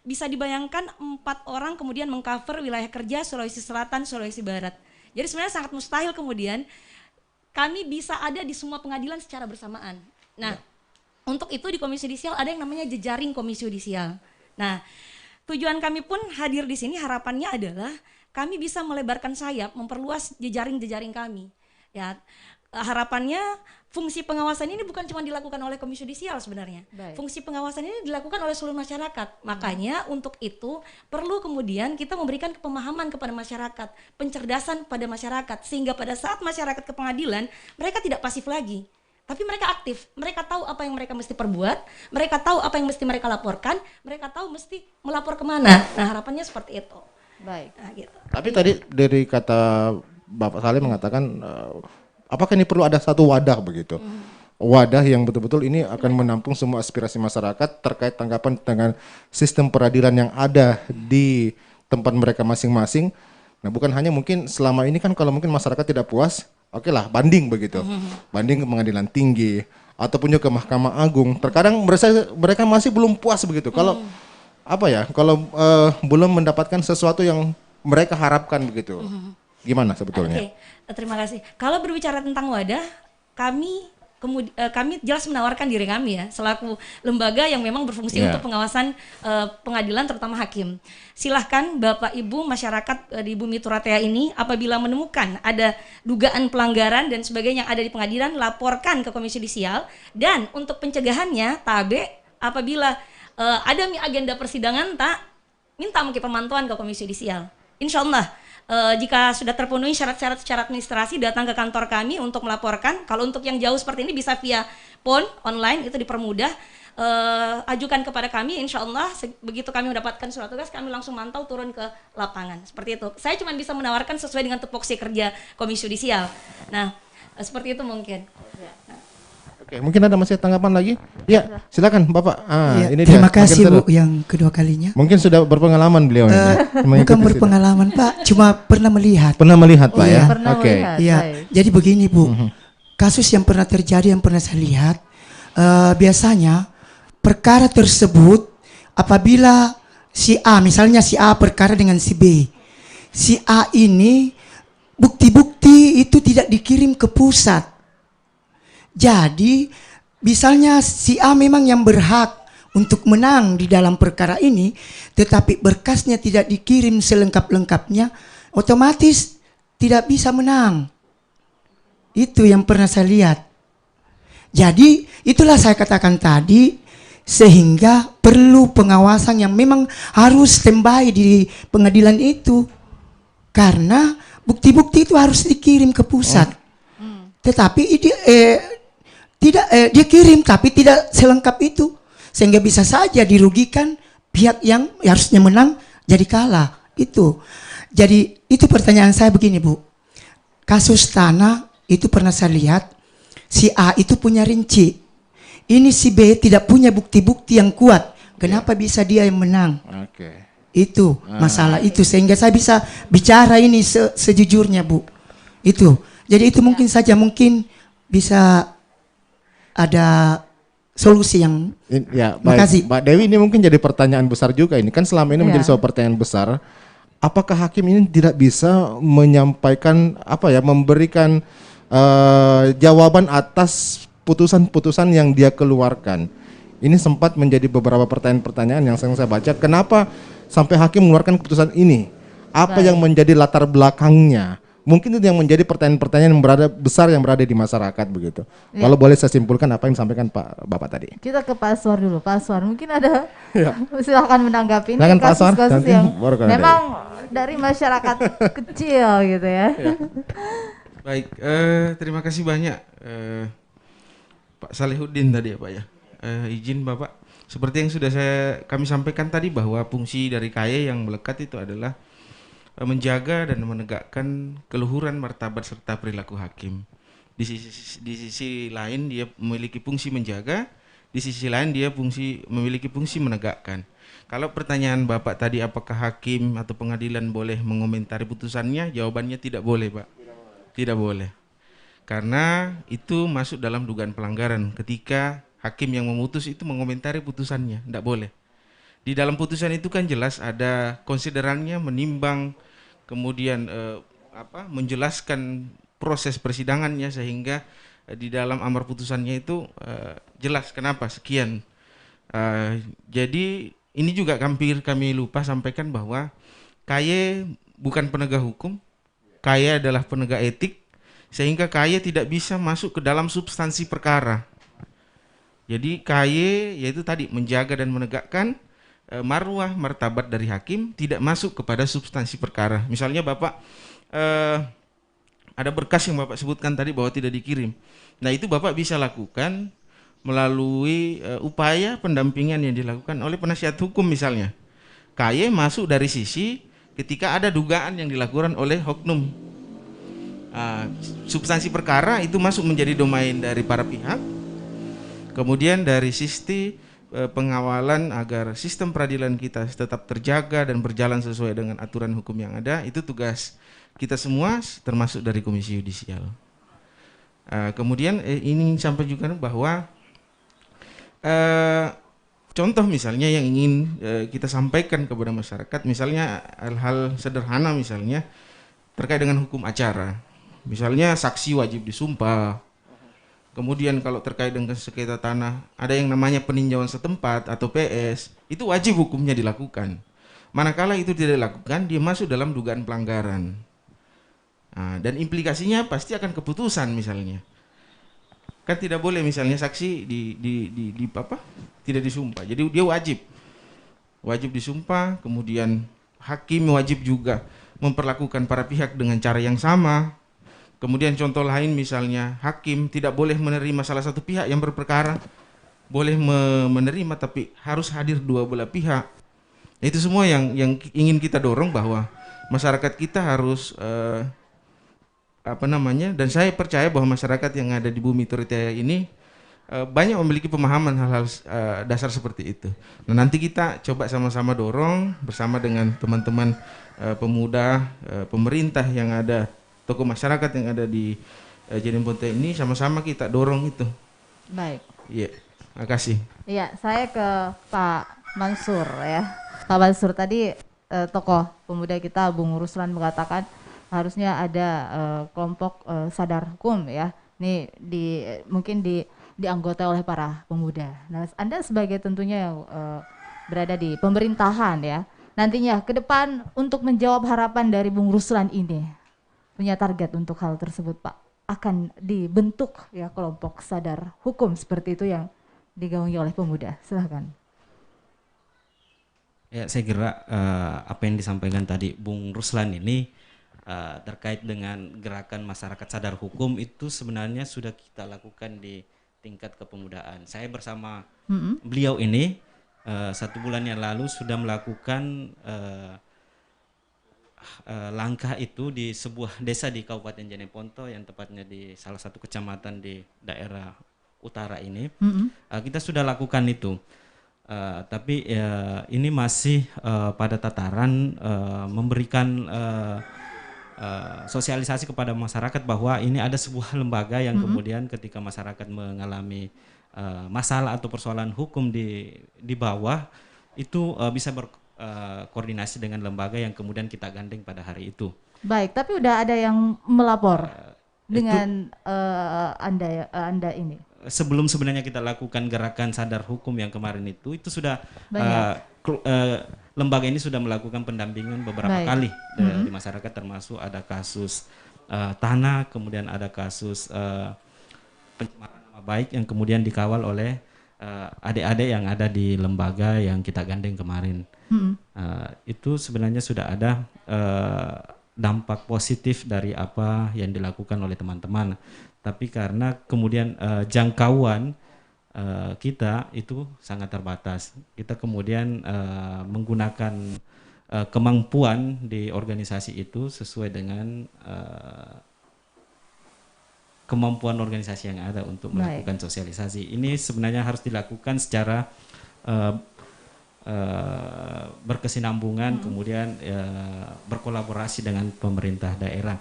Bisa dibayangkan 4 orang kemudian mengcover wilayah kerja Sulawesi Selatan, Sulawesi Barat. Jadi sebenarnya sangat mustahil kemudian kami bisa ada di semua pengadilan secara bersamaan. Nah, untuk itu di Komisi Yudisial ada yang namanya jejaring Komisi Yudisial. Nah, tujuan kami pun hadir di sini harapannya adalah kami bisa melebarkan sayap, memperluas jejaring-jejaring kami. Ya, harapannya fungsi pengawasan ini bukan cuma dilakukan oleh Komisi Yudisial sebenarnya. Baik. Fungsi pengawasan ini dilakukan oleh seluruh masyarakat. Makanya untuk itu perlu kemudian kita memberikan pemahaman kepada masyarakat, pencerdasan pada masyarakat, sehingga pada saat masyarakat ke pengadilan mereka tidak pasif lagi. Tapi mereka aktif, mereka tahu apa yang mereka mesti perbuat, mereka tahu apa yang mesti mereka laporkan, mereka tahu mesti melapor kemana. Nah, harapannya seperti itu. Baik. Nah, gitu. Tapi tadi dari kata Bapak Saleh mengatakan apakah ini perlu ada satu wadah begitu? Wadah yang betul-betul ini akan menampung semua aspirasi masyarakat terkait tanggapan dengan sistem peradilan yang ada di tempat mereka masing-masing. Nah, bukan hanya mungkin selama ini kan kalau mungkin masyarakat tidak puas, oke lah banding begitu. Banding ke pengadilan tinggi ataupun juga ke Mahkamah Agung. Terkadang mereka masih belum puas begitu. Kalau kalau belum mendapatkan sesuatu yang mereka harapkan begitu. Gimana sebetulnya? Oke, terima kasih. Kalau berbicara tentang wadah, kami jelas menawarkan diri kami ya selaku lembaga yang memang berfungsi untuk pengawasan pengadilan terutama hakim. Silahkan Bapak Ibu masyarakat di Bumi Toratea ini apabila menemukan ada dugaan pelanggaran dan sebagainya yang ada di pengadilan, laporkan ke Komisi Yudisial. Dan untuk pencegahannya, tabe apabila ada agenda persidangan minta mungkin pemantauan ke Komisi Yudisial. Insya Allah jika sudah terpenuhi syarat-syarat secara administrasi, datang ke kantor kami untuk melaporkan. Kalau untuk yang jauh seperti ini bisa via phone, online, itu dipermudah. Ajukan kepada kami, insya Allah begitu kami mendapatkan surat tugas, kami langsung mantau turun ke lapangan. Seperti itu. Saya cuma bisa menawarkan sesuai dengan tupoksi kerja Komisi Yudisial. Nah, seperti itu mungkin. Oke, mungkin ada masih tanggapan lagi? Ya, silakan Bapak. Ya, Ini terima dia. kasih Bu yang kedua kalinya. Mungkin sudah berpengalaman beliau ini. Bukan berpengalaman Pak, cuma pernah melihat. Pernah melihat Pak ya? Oke. Iya, jadi begini Bu, kasus yang pernah terjadi yang pernah saya lihat, biasanya perkara tersebut apabila si A, misalnya si A perkara dengan si B, si A ini bukti-bukti itu tidak dikirim ke pusat. Jadi misalnya si A memang yang berhak untuk menang di dalam perkara ini, tetapi berkasnya tidak dikirim selengkap-lengkapnya, otomatis tidak bisa menang. Itu yang pernah saya lihat. Jadi itulah saya katakan tadi, sehingga perlu pengawasan yang memang harus standby di pengadilan itu. Karena bukti-bukti itu harus dikirim ke pusat. Tetapi dia kirim tapi tidak selengkap itu, sehingga bisa saja dirugikan pihak yang harusnya menang jadi kalah. Itu. Jadi itu pertanyaan saya begini Bu. Kasus tanah itu pernah saya lihat, si A itu punya rinci. Ini si B tidak punya bukti-bukti yang kuat. Kenapa bisa dia yang menang? Itu masalah itu, sehingga saya bisa bicara ini sejujurnya Bu. Itu. Jadi itu mungkin saja, mungkin bisa ada solusi yang makasih. Mbak Dewi, ini mungkin jadi pertanyaan besar juga ini. Kan selama ini menjadi sebuah pertanyaan besar. Apakah hakim ini tidak bisa menyampaikan memberikan jawaban atas putusan-putusan yang dia keluarkan? Ini sempat menjadi beberapa pertanyaan-pertanyaan yang saya baca. Kenapa sampai hakim mengeluarkan keputusan ini? Apa yang menjadi latar belakangnya? Mungkin itu yang menjadi pertanyaan-pertanyaan yang besar yang berada di masyarakat begitu. Kalau boleh saya simpulkan apa yang disampaikan Bapak tadi. Kita ke Pak Aswar dulu. Pak Aswar, mungkin ada silakan menanggapi ini kasus-kasus yang memang dari masyarakat kecil gitu ya. Baik, terima kasih banyak Pak Salihuddin tadi ya Pak ya. Izin Bapak, seperti yang sudah kami sampaikan tadi bahwa fungsi dari KAY yang melekat itu adalah menjaga dan menegakkan keluhuran martabat serta perilaku hakim. Di sisi lain dia memiliki fungsi menjaga, di sisi lain dia memiliki fungsi menegakkan. Kalau pertanyaan Bapak tadi apakah hakim atau pengadilan boleh mengomentari putusannya, jawabannya tidak boleh Pak. Tidak boleh. Karena itu masuk dalam dugaan pelanggaran ketika hakim yang memutus itu mengomentari putusannya, tidak boleh. Di dalam putusan itu kan jelas ada konsiderannya, menimbang, kemudian menjelaskan proses persidangannya, sehingga di dalam amar putusannya itu jelas kenapa sekian. Jadi ini juga kami lupa sampaikan bahwa KAY bukan penegak hukum, KAY adalah penegak etik, sehingga KAY tidak bisa masuk ke dalam substansi perkara. Jadi KAY yaitu tadi menjaga dan menegakkan marwah martabat dari hakim, tidak masuk kepada substansi perkara. Misalnya Bapak ada berkas yang Bapak sebutkan tadi bahwa tidak dikirim. Nah itu Bapak bisa lakukan melalui upaya pendampingan yang dilakukan oleh penasihat hukum misalnya. KAY masuk dari sisi ketika ada dugaan yang dilakukan oleh oknum. Substansi perkara itu masuk menjadi domain dari para pihak. Kemudian dari sisi pengawalan agar sistem peradilan kita tetap terjaga dan berjalan sesuai dengan aturan hukum yang ada, itu tugas kita semua termasuk dari Komisi Yudisial. Kemudian ini sampai juga bahwa contoh misalnya yang ingin kita sampaikan kepada masyarakat, misalnya hal-hal sederhana misalnya terkait dengan hukum acara. Misalnya saksi wajib disumpah. Kemudian kalau terkait dengan sengketa tanah, ada yang namanya peninjauan setempat atau PS, itu wajib hukumnya dilakukan. Manakala itu tidak dilakukan, dia masuk dalam dugaan pelanggaran. Dan implikasinya pasti akan keputusan misalnya. Kan tidak boleh misalnya saksi tidak disumpah. Jadi dia wajib disumpah, kemudian hakim wajib juga memperlakukan para pihak dengan cara yang sama. Kemudian contoh lain misalnya hakim tidak boleh menerima salah satu pihak yang berperkara, boleh menerima tapi harus hadir dua belah pihak. Itu semua yang ingin kita dorong bahwa masyarakat kita harus dan saya percaya bahwa masyarakat yang ada di Bumi Toratea ini banyak memiliki pemahaman hal-hal dasar seperti itu. Nah, nanti kita coba sama-sama dorong bersama dengan teman-teman pemuda, pemerintah yang ada, tokoh masyarakat yang ada di Jeneponto ini, sama-sama kita dorong itu. Baik. Iya, makasih. Iya, saya ke Pak Mansur ya. Pak Mansur tadi tokoh pemuda kita Bung Ruslan mengatakan harusnya ada kelompok sadar hukum ya. Ini mungkin dianggota oleh para pemuda. Nah, Anda sebagai tentunya yang berada di pemerintahan ya, nantinya ke depan untuk menjawab harapan dari Bung Ruslan ini, punya target untuk hal tersebut Pak? Akan dibentuk ya kelompok sadar hukum seperti itu yang digaungi oleh pemuda. Silahkan. Ya, saya kira apa yang disampaikan tadi Bung Ruslan ini terkait dengan gerakan masyarakat sadar hukum itu sebenarnya sudah kita lakukan di tingkat kepemudaan. Saya bersama beliau ini 1 bulan yang lalu sudah melakukan langkah itu di sebuah desa di Kabupaten Jeneponto yang tepatnya di salah satu kecamatan di daerah utara ini. Kita sudah lakukan itu. Tapi ini masih pada tataran memberikan sosialisasi kepada masyarakat bahwa ini ada sebuah lembaga yang kemudian ketika masyarakat mengalami masalah atau persoalan hukum di bawah itu bisa berkoordinasi dengan lembaga yang kemudian kita gandeng pada hari itu. Baik, tapi udah ada yang melapor dengan Anda ini. Sebelum sebenarnya kita lakukan gerakan sadar hukum yang kemarin itu sudah lembaga ini sudah melakukan pendampingan beberapa kali di masyarakat, termasuk ada kasus tanah, kemudian ada kasus pencemaran nama baik yang kemudian dikawal oleh adik-adik yang ada di lembaga yang kita gandeng kemarin. Itu sebenarnya sudah ada dampak positif dari apa yang dilakukan oleh teman-teman. Tapi karena kemudian jangkauan kita itu sangat terbatas, kita kemudian menggunakan kemampuan di organisasi itu sesuai dengan kemampuan organisasi yang ada untuk melakukan sosialisasi. Ini sebenarnya harus dilakukan secara berkesinambungan, kemudian berkolaborasi dengan pemerintah daerah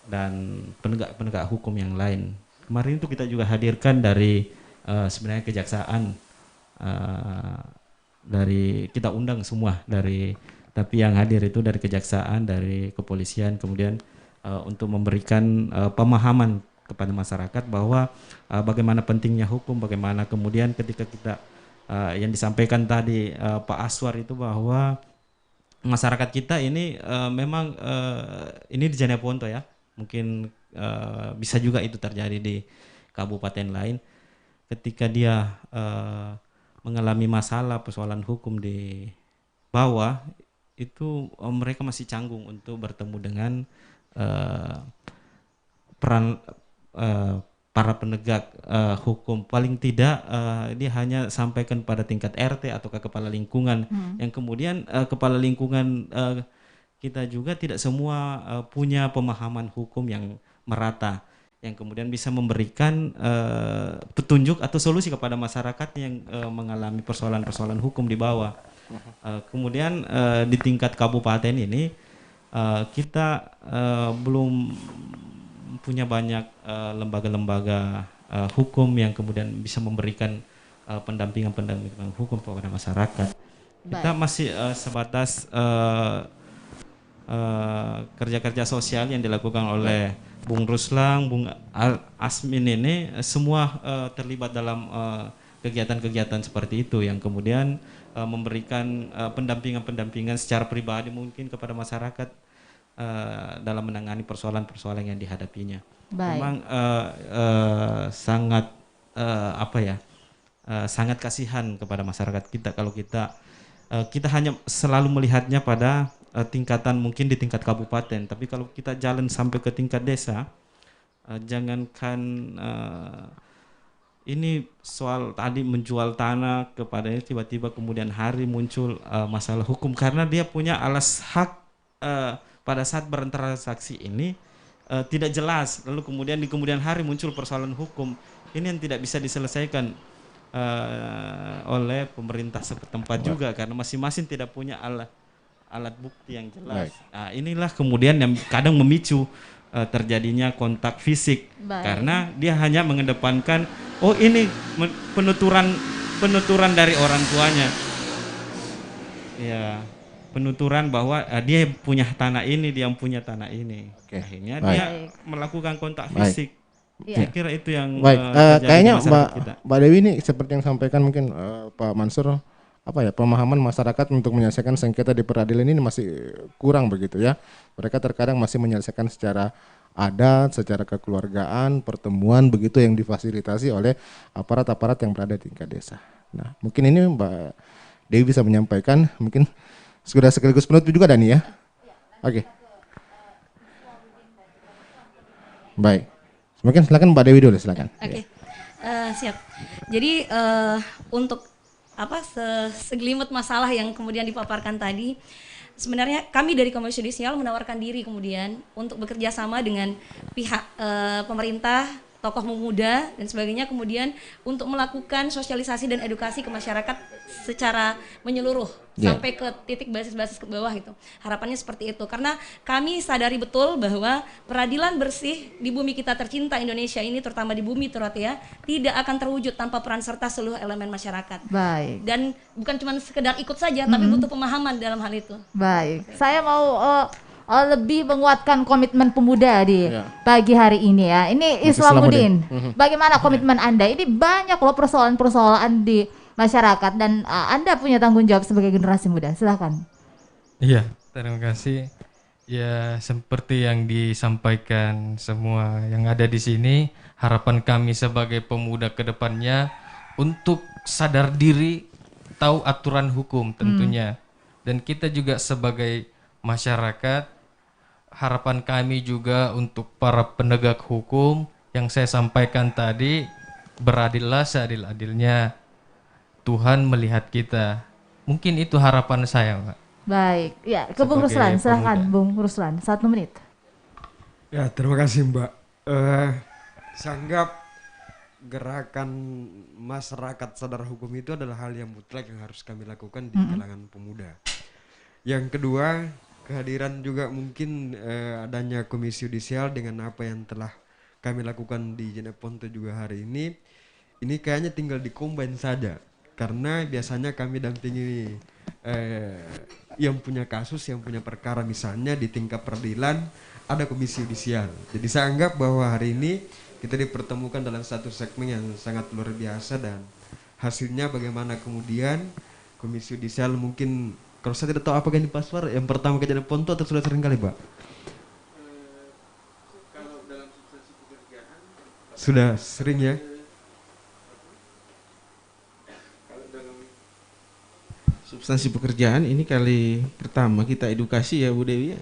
dan penegak hukum yang lain. Kemarin itu kita juga hadirkan dari sebenarnya kejaksaan, dari kita undang semua tapi yang hadir itu dari kejaksaan, dari kepolisian, kemudian untuk memberikan pemahaman kepada masyarakat bahwa bagaimana pentingnya hukum, bagaimana kemudian ketika kita yang disampaikan tadi Pak Aswar itu bahwa masyarakat kita ini memang ini di Jeneponto ya. Mungkin bisa juga itu terjadi di kabupaten lain. Ketika dia mengalami masalah persoalan hukum di bawah, itu mereka masih canggung untuk bertemu dengan peran para penegak hukum. Paling tidak dia hanya sampaikan pada tingkat RT atau ke kepala lingkungan, yang kemudian kepala lingkungan kita juga tidak semua punya pemahaman hukum yang merata, yang kemudian bisa memberikan petunjuk atau solusi kepada masyarakat yang mengalami persoalan-persoalan hukum di bawah. Kemudian di tingkat kabupaten ini kita belum punya banyak lembaga-lembaga hukum yang kemudian bisa memberikan pendampingan hukum kepada masyarakat. Kita masih sebatas kerja-kerja sosial yang dilakukan oleh Bung Ruslan, Bung Asmin ini semua terlibat dalam kegiatan-kegiatan seperti itu yang kemudian memberikan pendampingan secara pribadi mungkin kepada masyarakat dalam menangani persoalan-persoalan yang dihadapinya. Memang sangat sangat kasihan kepada masyarakat kita kalau kita hanya selalu melihatnya pada tingkatan mungkin di tingkat kabupaten, tapi kalau kita jalan sampai ke tingkat desa, jangankan ini soal tadi menjual tanah kepadanya, tiba-tiba kemudian hari muncul masalah hukum karena dia punya alas hak pada saat bertransaksi ini tidak jelas, lalu kemudian di kemudian hari muncul persoalan hukum, ini yang tidak bisa diselesaikan oleh pemerintah setempat juga karena masing-masing tidak punya alat bukti yang jelas. Nah, inilah kemudian yang kadang memicu terjadinya kontak fisik. Karena dia hanya mengedepankan ini penuturan dari orang tuanya. Ya, penuturan bahwa dia punya tanah ini, dia punya tanah ini. Akhirnya dia melakukan kontak fisik. Saya kira itu yang kayaknya Mbak Dewi ini seperti yang sampaikan mungkin Pak Mansur, pemahaman masyarakat untuk menyelesaikan sengketa di peradilan ini masih kurang begitu ya. Mereka terkadang masih menyelesaikan secara adat, secara kekeluargaan, pertemuan begitu yang difasilitasi oleh aparat-aparat yang berada di tingkat desa. Nah, mungkin ini Mbak Dewi bisa menyampaikan, mungkin sudah sekaligus penutup juga Dani ya. Oke. Baik. Mungkin silakan Mbak Dewi dulu, silakan. Oke. Siap. Jadi untuk segelimut masalah yang kemudian dipaparkan tadi, sebenarnya kami dari Komisi Yudisial menawarkan diri kemudian untuk bekerja sama dengan pihak pemerintah, tokoh pemuda dan sebagainya, kemudian untuk melakukan sosialisasi dan edukasi ke masyarakat secara menyeluruh sampai ke titik basis-basis ke bawah itu. Harapannya seperti itu karena kami sadari betul bahwa peradilan bersih di bumi kita tercinta Indonesia ini, terutama di bumi Turatea, tidak akan terwujud tanpa peran serta seluruh elemen masyarakat. Baik. Dan bukan cuma sekedar ikut saja, tapi butuh pemahaman dalam hal itu. Baik. Saya mau lebih menguatkan komitmen pemuda di pagi hari ini ya. Ini Islamuddin, bagaimana komitmen Anda? Ini banyak loh persoalan-persoalan di masyarakat dan Anda punya tanggung jawab sebagai generasi muda. Silakan. Iya, terima kasih. Ya, seperti yang disampaikan semua yang ada di sini, harapan kami sebagai pemuda ke depannya untuk sadar diri, tahu aturan hukum tentunya. Dan kita juga sebagai masyarakat, harapan kami juga untuk para penegak hukum yang saya sampaikan tadi, beradillah seadil-adilnya. Tuhan melihat kita. Mungkin itu harapan saya, Pak. Baik, ya ke Bung Ruslan, silahkan Bung Ruslan, 1 menit. Ya, terima kasih Mbak. Saya anggap gerakan masyarakat sadar hukum itu adalah hal yang mutlak yang harus kami lakukan di kalangan pemuda. Yang kedua, kehadiran juga mungkin adanya Komisi Yudisial dengan apa yang telah kami lakukan di Jeneponto juga hari ini kayaknya tinggal dikombin saja. Karena biasanya kami dampingi yang punya kasus, yang punya perkara misalnya di tingkat peradilan ada Komisi Yudisial. Jadi saya anggap bahwa hari ini kita dipertemukan dalam satu segmen yang sangat luar biasa dan hasilnya bagaimana kemudian Komisi Yudisial mungkin, kalau saya tidak tahu apa yang dipaswar, yang pertama ke Jeneponto atau sudah sering kali Pak? Kalau dalam substansi pekerjaan sudah sering ya? Substansi pekerjaan ini kali pertama kita edukasi ya Bu Dewi ya.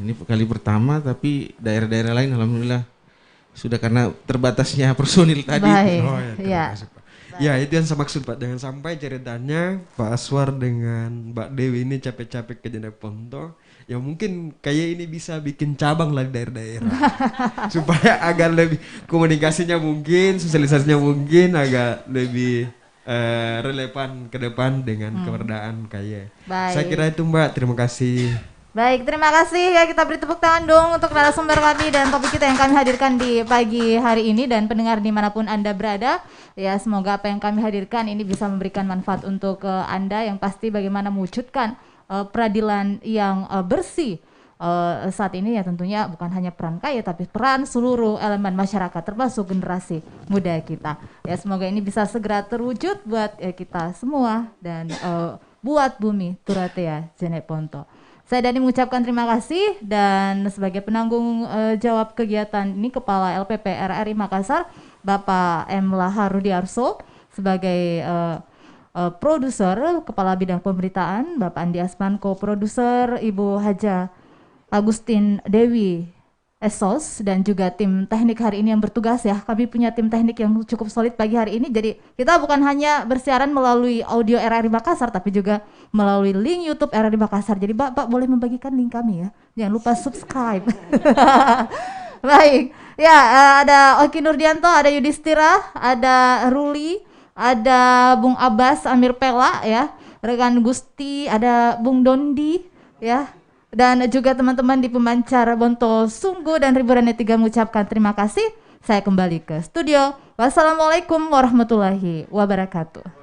Ini kali pertama, tapi daerah-daerah lain alhamdulillah sudah karena terbatasnya personil tadi. Baik. Ya itu yang saya maksud Pak, jangan sampai ceritanya Pak Aswar dengan Mbak Dewi ini capek-capek ke Jeneponto, ya mungkin kayak ini bisa bikin cabang lah di daerah-daerah supaya agak lebih komunikasinya mungkin, sosialisasinya mungkin agak lebih relevan ke depan dengan keberadaan KY. Saya kira itu Mbak, terima kasih. Baik, terima kasih ya, kita beri tepuk tangan dong untuk narasumber kami dan topik kita yang kami hadirkan di pagi hari ini dan pendengar dimanapun Anda berada. Ya, semoga apa yang kami hadirkan ini bisa memberikan manfaat untuk Anda, yang pasti bagaimana mewujudkan peradilan yang bersih. Saat ini ya tentunya bukan hanya peran KY tapi peran seluruh elemen masyarakat termasuk generasi muda kita. Ya, semoga ini bisa segera terwujud buat kita semua dan buat bumi Turatea Jeneponto. Saya Dani mengucapkan terima kasih dan sebagai penanggung jawab kegiatan ini Kepala LPP RRI Makassar Bapak M. Lahar Rudiarso, sebagai produser Kepala Bidang Pemberitaan Bapak Andi Asman, co-produser Ibu Haja Agustin Dewi Esos dan juga tim teknik hari ini yang bertugas ya. Kami punya tim teknik yang cukup solid pagi hari ini. Jadi kita bukan hanya bersiaran melalui audio RRI Makassar, tapi juga melalui link YouTube RRI Makassar. Jadi Bapak boleh membagikan link kami ya. Jangan lupa subscribe. Baik, ya ada Oki Nurdianto, ada Yudhistira, ada Ruli, ada Bung Abbas Amir Pela ya, rekan Gusti, ada Bung Dondi ya. Dan juga teman-teman di pemancar Bonto Sungguh dan Riburannya Tiga mengucapkan terima kasih. Saya kembali ke studio. Wassalamualaikum warahmatullahi wabarakatuh.